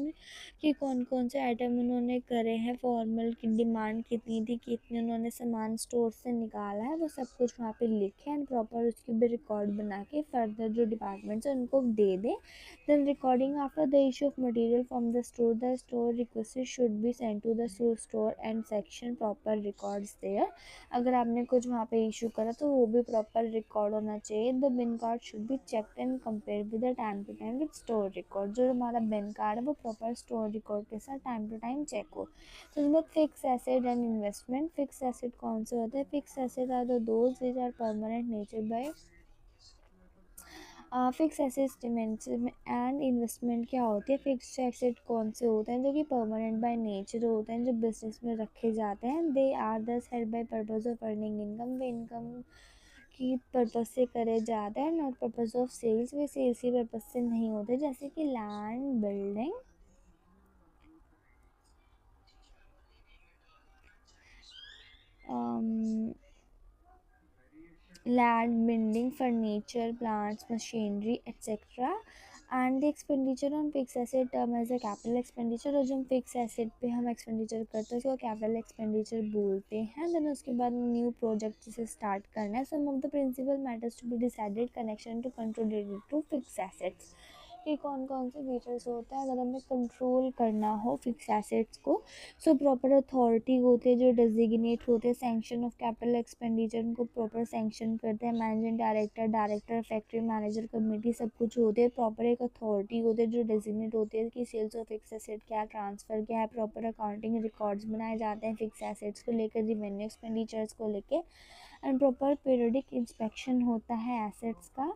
कि कौन कौन से आइटम उन्होंने करे हैं, फॉर्मल की डिमांड कितनी थी, कितने उन्होंने सामान स्टोर से निकाला है, वो सब कुछ वहाँ पे लिखे एंड प्रॉपर उसकी भी रिकॉर्ड बना के फर्दर जो डिपार्टमेंट्स है उनको दे दें। Then recording after the issue of material from the store request should be send to the store and section, proper records there. अगर आपने कुछ वहाँ पे इशू करा तो वो भी प्रॉपर रिकॉर्ड होना चाहिए। The bin card should be check and compare with the time to time with store record, जो हमारा बिन कार्ड है वो प्रॉपर स्टोर रिकॉर्ड के साथ टाइम टू टाइम चेक हो। तो उसके बाद fix asset and investment. Fix asset कौन से होते हैं? Fix asset are the those which are permanent nature by fix asset and investment क्या होती है? फिक्स एसेट कौन से होते हैं जो कि परमानेंट बाय नेचर होते हैं, जो बिजनेस में रखे जाते हैं। They are thus held by purpose of earning income, वे इनकम की पर्पज से करे जाते हैं, नॉट पर्पज ऑफ सेल्स, वे सेल्स की पर्पज से नहीं होते। जैसे कि land, building, land, building, furniture, plants, machinery, etc. And the expenditure on fix asset term as a capital expenditure, और जो हम फिक्स एसेट पे हम एक्सपेंडिचर करते हैं उसको कैपिटल एक्सपेंडिचर बोलते हैं। देन उसके बाद न्यू प्रोजेक्ट जिसे स्टार्ट करना है, some of the principal matters to be decided connection to control related to fix assets, कि कौन कौन से फीचर्स होते हैं अगर हमें कंट्रोल करना हो फिक्स एसेट्स को। सो प्रॉपर अथॉरिटी होती है जो डेजिग्नेट होते हैं सैंक्शन ऑफ कैपिटल एक्सपेंडिचर, उनको प्रॉपर सैंक्शन करते हैं managing director, factory manager, committee, सब कुछ होते हैं। प्रॉपर एक अथॉरिटी होती है जो डेजिग्नेट होती है कि सेल्स ऑफ फिक्स एसेट क्या है, ट्रांसफ़र क्या है। प्रॉपर अकाउंटिंग रिकॉर्ड्स बनाए जाते हैं फिक्स एसेट्स को लेकर, रिवेन्यू एक्सपेंडिचर्स को लेकर, एंड प्रॉपर पीरियडिक इंस्पेक्शन होता है एसेट्स का।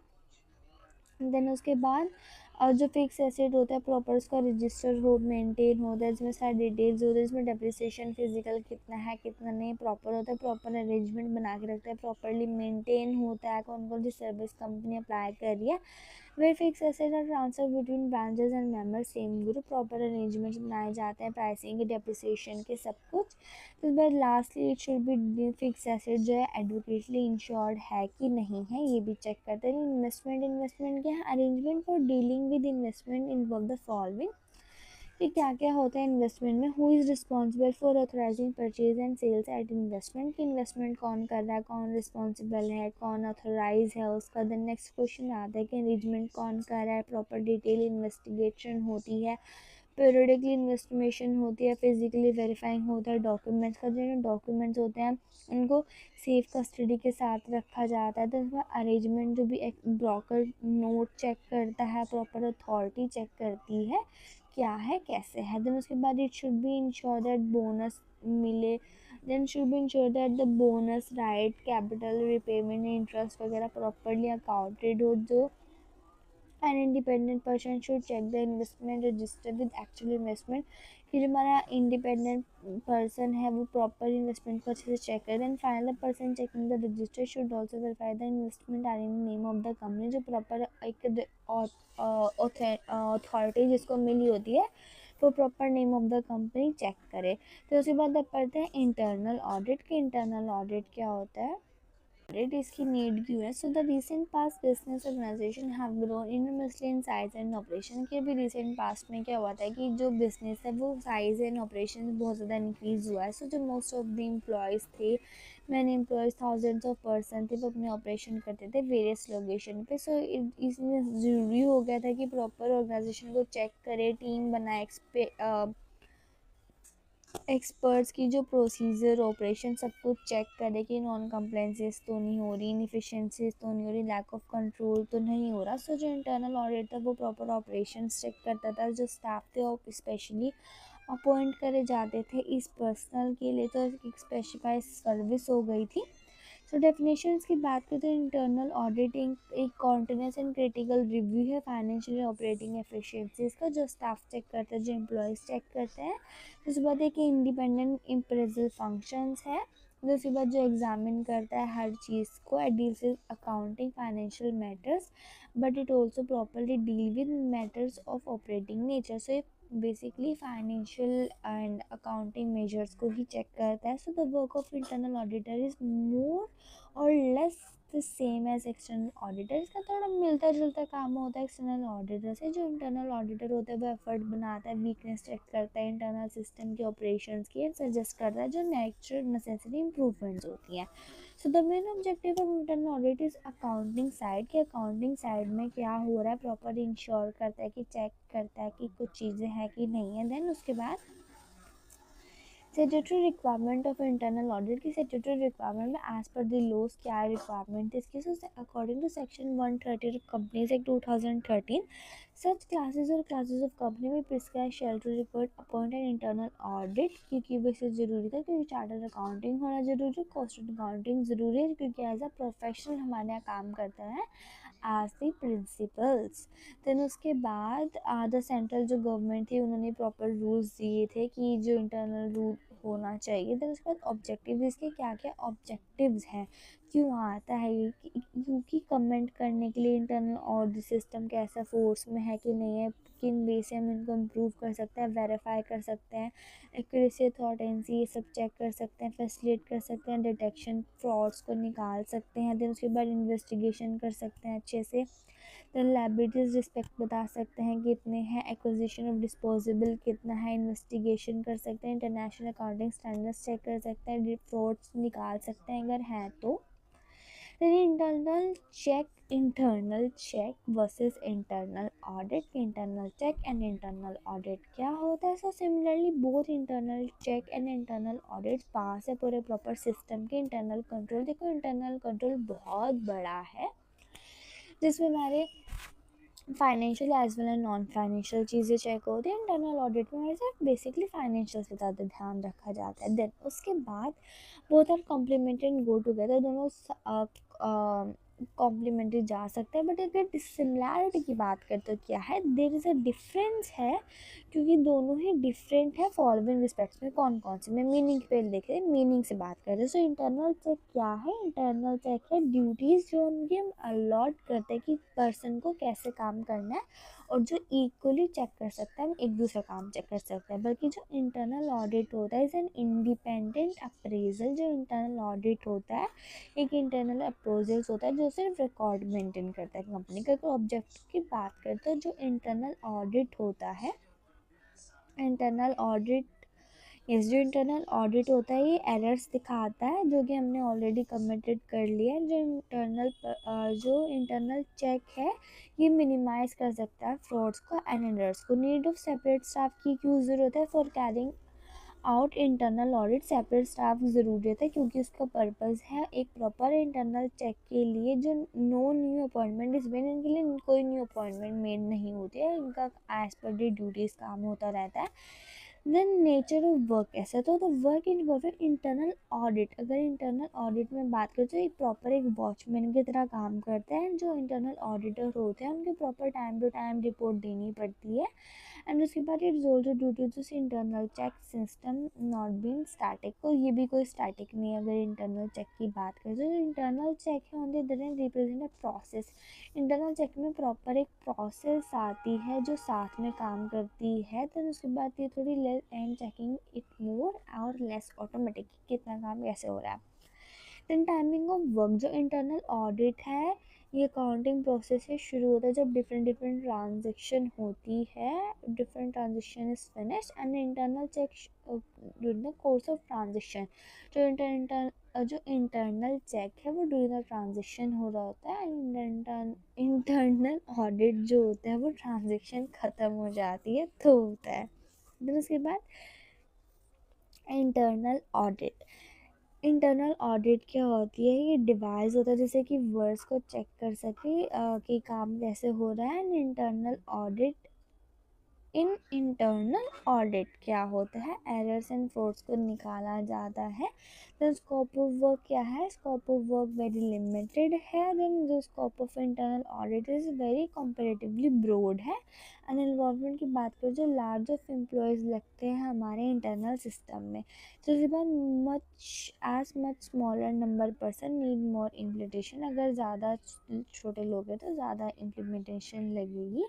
देन उसके बाद और जो फिक्स एसेट होता है प्रॉपर उसका रजिस्टर हो, मेंटेन होता है, इसमें सारी डिटेल्स होती है, इसमें डेप्रिसिएशन फिजिकल कितना है कितना नहीं प्रॉपर होता है, प्रॉपर अरेंजमेंट बना के रखते हैं, प्रॉपरली मेंटेन होता है, कौन कौन सी सर्विस कंपनी अप्लाई कर रही है। Way fix asset are transfer between branches and member same group, proper arrangements बनाए जाते हैं प्राइसिंग के, डेप्रिसिएशन के, सब कुछ। तो but lastly it should B fix asset जो है एडवोकेटली इंश्योर्ड है कि नहीं है, ये भी चेक करते हैं। इन्वेस्टमेंट क्या है? Arrangement for dealing with investment involve the following, कि क्या क्या होता है इन्वेस्टमेंट में। Who is responsible for authorising purchase and sales at investment, कि इन्वेस्टमेंट कौन कर रहा है, कौन रिस्पॉन्सिबल है, कौन ऑथराइज है उसका। देन नेक्स्ट क्वेश्चन आता है कि अरेंजमेंट कौन कर रहा है, प्रॉपर डिटेल इन्वेस्टिगेशन होती है, पीरियडिकली इन्वेस्टिगेशन होती है, फिजिकली वेरीफाइंग होता है, डॉक्यूमेंट्स का, जो डॉक्यूमेंट्स होते हैं उनको सेफ कस्टडी के साथ रखा जाता है। तो उसमें अरेंजमेंट जो भी एक ब्रोकर नोट चेक करता है, प्रॉपर अथॉरिटी चेक करती है क्या है कैसे है। देन उसके बाद it should be ensure that bonus मिले, then should be ensure that the bonus, right, capital repayment, interest वगैरह प्रॉपरली अकाउंटेड हो। जो an independent person should check the investment register with actual investment, कि जो हमारा इंडिपेंडेंट पर्सन है वो प्रॉपर इन्वेस्टमेंट को अच्छे से चेक करे। Then final person checking the register should also verify the investment are in name of the company, जो प्रॉपर एक अथॉरिटी जिसको मिली होती है वो proper name of the company check करे। तो उसके बाद अब पढ़ते हैं इंटरनल ऑडिट, कि इंटरनल ऑडिट क्या होता है, it इसकी नीड क्यों है। So the recent past business organisation have grown immensely in size and operation, के भी रिसेंट पास्ट में क्या हुआ था कि जो बिजनेस है वो साइज एंड ऑपरेशन बहुत ज़्यादा इंक्रीज़ हुआ है। सो जो मोस्ट ऑफ द एम्प्लॉयज़ थे, many employees, thousands of person थे, वो अपने ऑपरेशन करते थे वेरियस लोकेशन पे। सो इसमें ज़रूरी हो गया था कि प्रॉपर ऑर्गेनाइजेशन को चेक करे, टीम बनाए, एक्सपर्ट्स की जो प्रोसीजर ऑपरेशन सब कुछ चेक करे कि नॉन कंप्लेंसेस तो नहीं हो रही, इनफिशेंसीज तो नहीं हो रही, लैक ऑफ कंट्रोल तो नहीं हो रहा। सो जो इंटरनल ऑडिट था वो प्रॉपर ऑपरेशन चेक करता था। जो स्टाफ थे वो स्पेशली अपॉइंट करे जाते थे इस पर्सनल के लिए, तो एक स्पेसिफाइड सर्विस हो गई थी। सो डेफिनेशंस की बात करें तो इंटरनल ऑडिटिंग एक कॉन्टिन्यूस एंड क्रिटिकल रिव्यू है फाइनेंशियल ऑपरेटिंग एफिशिएंसीज का, जो स्टाफ चेक करते हैं, जो एम्प्लॉयज़ चेक करते हैं। उसके बाद एक इंडिपेंडेंट अप्रेजल फंक्शंस है, फिर उसके बाद जो एग्जामिन करता है हर चीज़ को, it deals with accounting financial matters, but it also properly deal with matters of operating nature. So basically financial and accounting measures को ही चेक करता है। So the work of internal auditor is more or less the same as external auditor. इसका थोड़ा मिलता जुलता काम होता है एक्सटर्नल ऑडिटर से। जो इंटरनल ऑडिटर होता है वो एफर्ट बनाता है, वीकनेस चेक करता है इंटरनल सिस्टम के ऑपरेशंस की, एंड सजेस्ट करता है जो नेचुरल नेसेसरी इंप्रूवमेंट्स होती हैं। So the main objective of internal audit is accounting side, कि अकाउंटिंग साइड में क्या हो रहा है प्रॉपर इंश्योर करता है, कि चेक करता है कि कुछ चीज़ें हैं कि नहीं है। देन उसके बाद statutory requirement of internal audit की स्टैट्यूटरी रिक्वायरमेंट में एज पर द लॉज क्या रिक्वायरमेंट है इसकी। According to section 130 of companies act 2013, such classes और क्लासेस ऑफ कंपनी में prescribe shall to report appoint an internal audit. क्योंकि वैसे ज़रूरी था, क्योंकि चार्टर्ड अकाउंटिंग होना जरूरी है, कॉस्ट अकाउंटिंग ज़रूरी है, क्योंकि एज अ प्रोफेशनल हमारे यहाँ काम करते हैं एज द प्रिंसिपल्स। देन उसके बाद द सेंट्रल जो गवर्नमेंट थी उन्होंने प्रॉपर रूल्स दिए थे कि जो इंटरनल रूल होना चाहिए। देन उसके बाद ऑब्जेक्टिव, इसके क्या क्या ऑब्जेक्टिव्स हैं, क्यों आता है ये, क्योंकि कमेंट करने के लिए इंटरनल ऑडिट सिस्टम कैसा फोर्स में है कि नहीं है, किन वे से हम इनको इम्प्रूव कर सकते हैं, वेरीफाई कर सकते हैं, एक्यूरेसी अथॉरिटेंसी ये सब चेक कर सकते हैं, फैसिलिटेट कर सकते हैं, डिटेक्शन फ्रॉड्स को निकाल सकते हैं। देन उसके बाद इन्वेस्टिगेशन कर सकते हैं अच्छे से। देन लाइबिलिटीज रिस्पेक्ट बता सकते हैं कितने हैं, एक्विजिशन ऑफ डिस्पोजेबल कितना है, इन्वेस्टिगेशन कर सकते हैं, इंटरनेशनल अकाउंटिंग स्टैंडर्ड्स चेक कर सकते हैं, फ्रॉड्स निकाल सकते हैं अगर हैं तो। Then internal check versus internal audit. Internal check and internal audit क्या होता है। So similarly both internal check and internal audit पास है पूरे प्रॉपर सिस्टम के। इंटरनल कंट्रोल देखो, इंटरनल कंट्रोल बहुत बड़ा है जिसमें हमारे financial as well and non financial चीज़ें चेक होती हैं। इंटरनल ऑडिट में हमारे साथ बेसिकली फाइनेंशियल से ज़्यादा ध्यान रखा जाता है। देन उसके बाद both are complementary and go together, दोनों कॉम्प्लीमेंट्री जा सकते हैं। बट अगर सिमिलैरिटी की बात करें तो क्या है, देर इज़ अ डिफरेंस है, क्योंकि दोनों ही डिफरेंट है फॉलोइंग रिस्पेक्ट्स में। कौन कौन से, मैं मीनिंग पे देख रहे हैं, मीनिंग से बात कर रहे हैं। सो इंटरनल चेक क्या है, इंटरनल चेक है ड्यूटीज़ जो उनके हम अलॉट करते हैं कि पर्सन को कैसे काम करना है, और जो इक्वली चेक कर सकता है, हम एक दूसरा काम चेक कर सकते हैं। बल्कि जो इंटरनल ऑडिट होता है इज एन इंडिपेंडेंट अप्रेजल। जो इंटरनल ऑडिट होता है एक इंटरनल अप्रोजल होता है जो सिर्फ रिकॉर्ड मेंटेन करता है कंपनी का। तो ऑब्जेक्टिव की बात करते हैं, जो इंटरनल ऑडिट होता है, इंटरनल ऑडिट जो इंटरनल ऑडिट होता है ये एरर्स दिखाता है जो कि हमने ऑलरेडी कमिटेड कर लिया है। जो इंटरनल चेक है ये मिनिमाइज कर सकता है फ्रॉड्स को एंड एरर्स को। नीड ऑफ सेपरेट स्टाफ की क्यों ज़रूरत है, for carrying out internal audit separate staff ज़रूरत है, क्योंकि उसका पर्पज़ है एक प्रॉपर इंटरनल चेक के लिए। जो नो न्यू अपॉइंटमेंट इस मेन, इनके लिए कोई न्यू अपॉइंटमेंट मेड नहीं होती है, इनका एज पर डे ड्यूटीज़ काम होता रहता है। देन नेचर ऑफ वर्क ऐसा तो work in perfect internal audit. अगर इंटरनल ऑडिट में बात करें तो एक प्रॉपर एक वॉचमैन की तरह काम करते हैं। जो इंटरनल ऑडिटर होते हैं उनके proper time to time report देनी पड़ती है। एंड उसके बाद it is also due to this internal check system not being static. तो ये भी कोई स्टैटिक नहीं है। अगर इंटरनल चेक की बात करें तो इंटरनल चेक है on the other hand represent a process. Internal check में प्रॉपर एक प्रोसेस आती है जो साथ में काम करती है। तो उसके बाद ये थोड़ी less and checking it more or less automatic, कितना काम कैसे हो रहा है। देन टाइमिंग ऑफ वर्क, जो इंटरनल ऑडिट है ये अकाउंटिंग प्रोसेस से शुरू होता है जब डिफरेंट डिफरेंट ट्रांजेक्शन होती है, different transaction is finished and internal check during the course of transaction. जो जो इंटरनल चेक है वो ड्यूरिंग द ट्रांजेक्शन हो रहा होता है। एंड इंटरनल ऑडिट जो होता है वो ट्रांजेक्शन ख़त्म हो जाती है तो होता है। फिर उसके बाद इंटरनल ऑडिट, इंटरनल ऑडिट क्या होती है, ये डिवाइस होता है जैसे कि वर्ड्स को चेक कर सके कि काम कैसे हो रहा है। And internal audit in internal audit क्या होता है, एरर्स एंड फ्रॉड्स को निकाला जाता है। देन स्कोप ऑफ वर्क क्या है, scope of work very limited है। देन जो scope of internal audit is very comparatively broad है। एंड इन्वॉल्वमेंट की बात करें जो लार्ज ऑफ एम्प्लॉयज़ लगते हैं हमारे इंटरनल सिस्टम में, तो इस बार much smaller number person need more implementation, अगर ज़्यादा छोटे लोग हैं तो ज़्यादा इम्प्लीमेंटेशन लगेगी।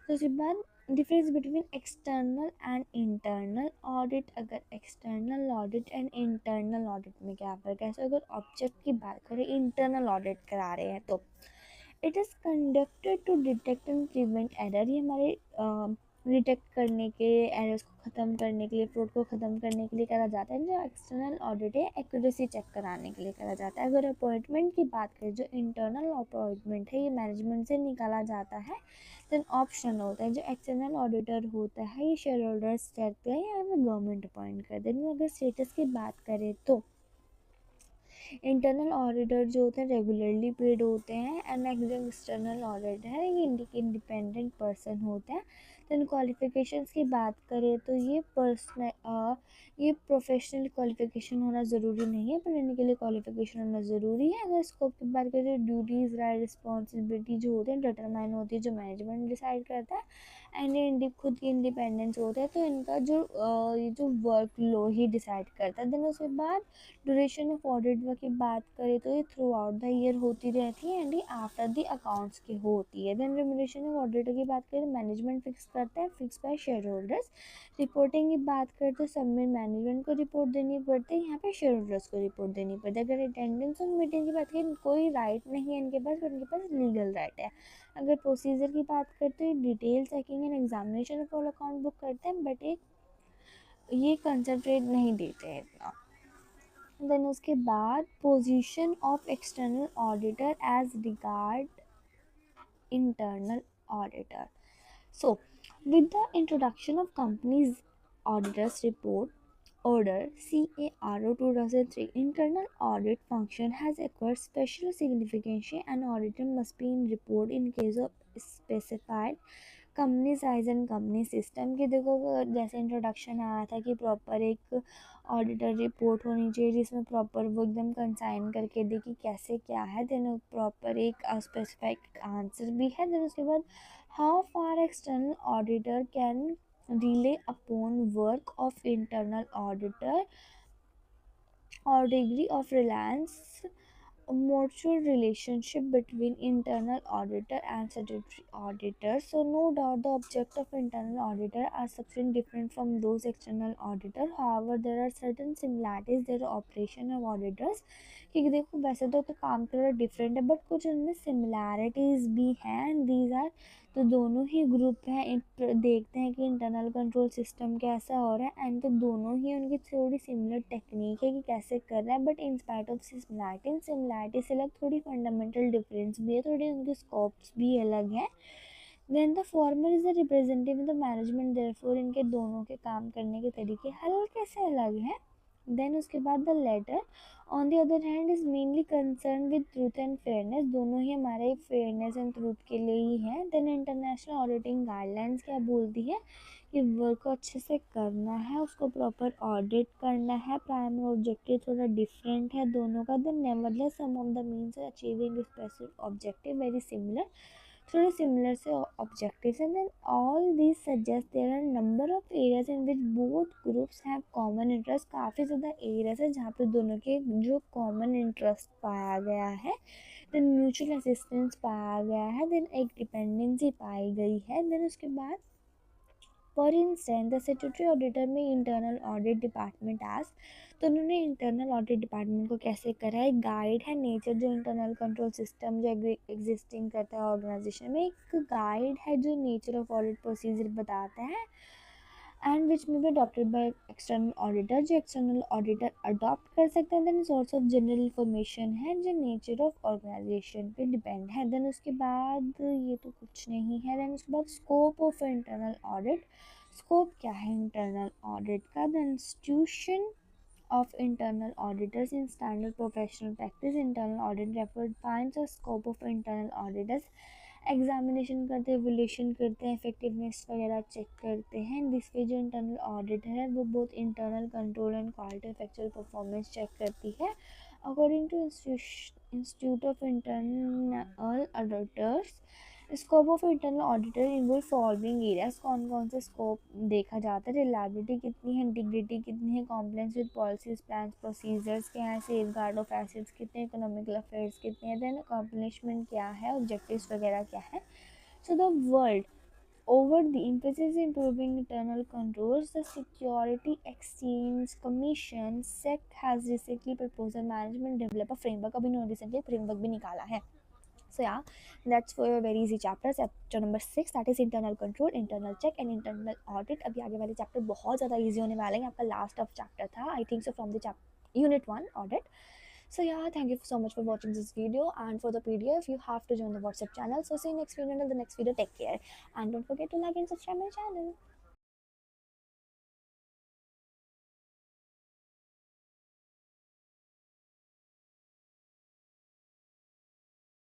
तो उसके बाद difference between external and internal audit, अगर external audit and internal audit में क्या फ़र्क है। अगर ऑब्जेक्ट की बात करें, इंटरनल ऑडिट करा रहे हैं तो it is conducted to detect and prevent error, ये हमारे डिटेक्ट करने के, एरर्स को ख़त्म करने के लिए, फ्रॉड को ख़त्म करने के लिए करा जाता है। जो एक्सटर्नल ऑडिट है एक्यूरेसी चेक कराने के लिए करा जाता है। अगर अपॉइंटमेंट की बात करें, जो इंटरनल अपॉइंटमेंट है ये मैनेजमेंट से निकाला जाता है, देन ऑप्शन होता है। जो एक्सटर्नल ऑडिटर होता है ये शेयर होल्डर्स करते हैं या फिर गवर्नमेंट अपॉइंट कर दें। अगर स्टेटस की बात करें तो इंटरनल ऑडिटर जो होते हैं रेगुलरली पेड होते हैं, एंड जो एक्सटर्नल ऑडिटर है ये इंडिपेंडेंट पर्सन होते हैं। देन क्वालिफिकेशंस की बात करें तो ये प्रोफेशनल क्वालिफिकेशन होना ज़रूरी नहीं है, पर इनके लिए क्वालिफिकेशन होना ज़रूरी है। अगर स्कोप की बात करें तो ड्यूटीज़ राइट रिस्पॉन्सिबिलिटी जो होते हैं डिटरमाइन होती है, जो मैनेजमेंट डिसाइड करता है। एंड ये खुद की इंडिपेंडेंस होता है, तो इनका जो ये जो वर्क लो ही डिसाइड करता है। देन उसके बाद ड्यूरेशन ऑफ ऑडिट की बात करें तो ये थ्रू आउट द ईयर होती रहती है, एंड ये आफ्टर द अकाउंट्स की होती है। देन रेम्यूनरेशन ऑफ ऑडिटर की बात करें, मैनेजमेंट फिक्स करता है, fix by share holders. Reporting की बात करें तो सब में मैनेजमेंट को रिपोर्ट देनी पड़ती है, यहाँ पे शेयर होल्डर्स को रिपोर्ट देनी पड़ती है। अगर अटेंडेंस ऑफ मीटिंग की बात करें, कोई राइट नहीं है इनके पास, पर इनके पास लीगल राइट है। अगर प्रोसीजर की बात करते हैं, detail checking and examination of all account book करते हैं, बट एक ये कंसंट्रेट नहीं देते हैं इतना। देन उसके बाद position of external auditor as regard internal auditor. So, with the introduction of company's auditors report order CARO 2003, internal audit function has acquired special significance and auditor must be in report in case of specified company size and company system की। देखो जैसे इंट्रोडक्शन आया था कि प्रॉपर एक ऑडिटर रिपोर्ट होनी चाहिए जिसमें प्रॉपर वो एकदम कंसाइन करके दे कि कैसे क्या है। देन प्रॉपर एक स्पेसिफिक आंसर भी है। देन उसके बाद how far external auditor can relay upon work of internal auditor or degree of reliance, a mutual relationship between internal auditor and statutory auditor. So no doubt the object of internal auditor are substantially different from those external auditor. However, there are certain similarities. There are operation of auditors कि देखो वैसे तो काम थोड़ा डिफरेंट है, बट कुछ उनमें सिमिलैरिटीज़ भी हैं, एंड दीज आर, तो दोनों ही ग्रुप हैं देखते हैं कि इंटरनल कंट्रोल सिस्टम कैसा हो रहा है, एंड तो दोनों ही उनकी थोड़ी सिमिलर टेक्निक है कि कैसे कर रहा है। But in spite of similarity से अलग थोड़ी फंडामेंटल डिफरेंस भी है, थोड़ी उनके स्कोप्स भी अलग हैं। Then the former is the representative the management, therefore इनके दोनों के काम करने के तरीके हल्के से अलग हैं। देन उसके बाद the later on the other hand is mainly concern with truth and fairness, दोनों ही हमारे फेयरनेस एंड ट्रूथ के लिए ही हैं। देन इंटरनेशनल ऑडिटिंग गाइडलाइंस क्या बोलती है कि वर्क को अच्छे से करना है, उसको प्रॉपर ऑडिट करना है। प्राइमरी ऑब्जेक्टिव थोड़ा डिफरेंट है दोनों का। Then nevertheless some of the means achieving specific objective very similar, थोड़े सिमिलर से ऑब्जेक्टिव्स हैं। Then all these suggest there are number of areas in which both groups have common interest, काफ़ी ज़्यादा एरियाज है जहाँ पे दोनों के जो कॉमन इंटरेस्ट पाया गया है। देन म्यूचुअल असिस्टेंस पाया गया है। देन एक डिपेंडेंसी पाई गई है। देन उसके बाद for instance the statutory auditor में इंटरनल ऑडिट डिपार्टमेंट आज, तो उन्होंने इंटरनल ऑडिट डिपार्टमेंट को कैसे करा है, गाइड है नेचर जो इंटरनल कंट्रोल सिस्टम जो एग्जिस्टिंग करता है ऑर्गेनाइजेशन में, एक गाइड है जो नेचर ऑफ ऑडिट प्रोसीजर बताता है, and which may be adopted by external auditor, जो एक्सटर्नल ऑडिटर अडॉप्ट कर सकते हैं। Then source of general information है जो नेचर ऑफ ऑर्गेनाइजेशन पे डिपेंड है। देन उसके बाद ये तो कुछ नहीं है। देन उसके बाद scope of internal audit, scope क्या है इंटरनल ऑडिट का। The institution of internal auditors in standard professional practice, internal audit record defines the scope of internal auditors examination करते हैं, एवोल्यूशन करते हैं, इफेक्टिवनेस वगैरह चेक करते हैं। दिस वे जो इंटरनल ऑडिटर है वो बहुत internal control and quality factual performance check करती है। According to institute of internal auditors, scope of internal auditor involve following areas. कौन कौन से स्कोप देखा जाता है? रिलायबिलिटी कितनी है, इंटीग्रिटी कितनी है, compliance with policies plan procedures क्या है, सेफ गार्ड ऑफ एसेट्स कितने, इकोनॉमिकल अफेयर्स कितने हैं, देन अकॉम्प्लिशमेंट क्या है, ऑब्जेक्टिव्स वगैरह क्या है। So the world over the emphasis improving internal controls, the Security Exchange Commission SEC has recently proposed a management develop a framework। अभी इन्होंने recently framework भी निकाला है। So yeah, that's for your very easy chapter, chapter number 6, that is internal control, internal check and internal audit। अभी आगे वाले चैप्टर बहुत ज़्यादा easy होने वाले हैं। आपका लास्ट ऑफ चैप्टर था I think so from the unit 1 audit। So yeah, thank you so much for watching this video, and for the PDF you have to join the WhatsApp channel। So see you next video. Until the next video, take care and don't forget to like and subscribe my channel.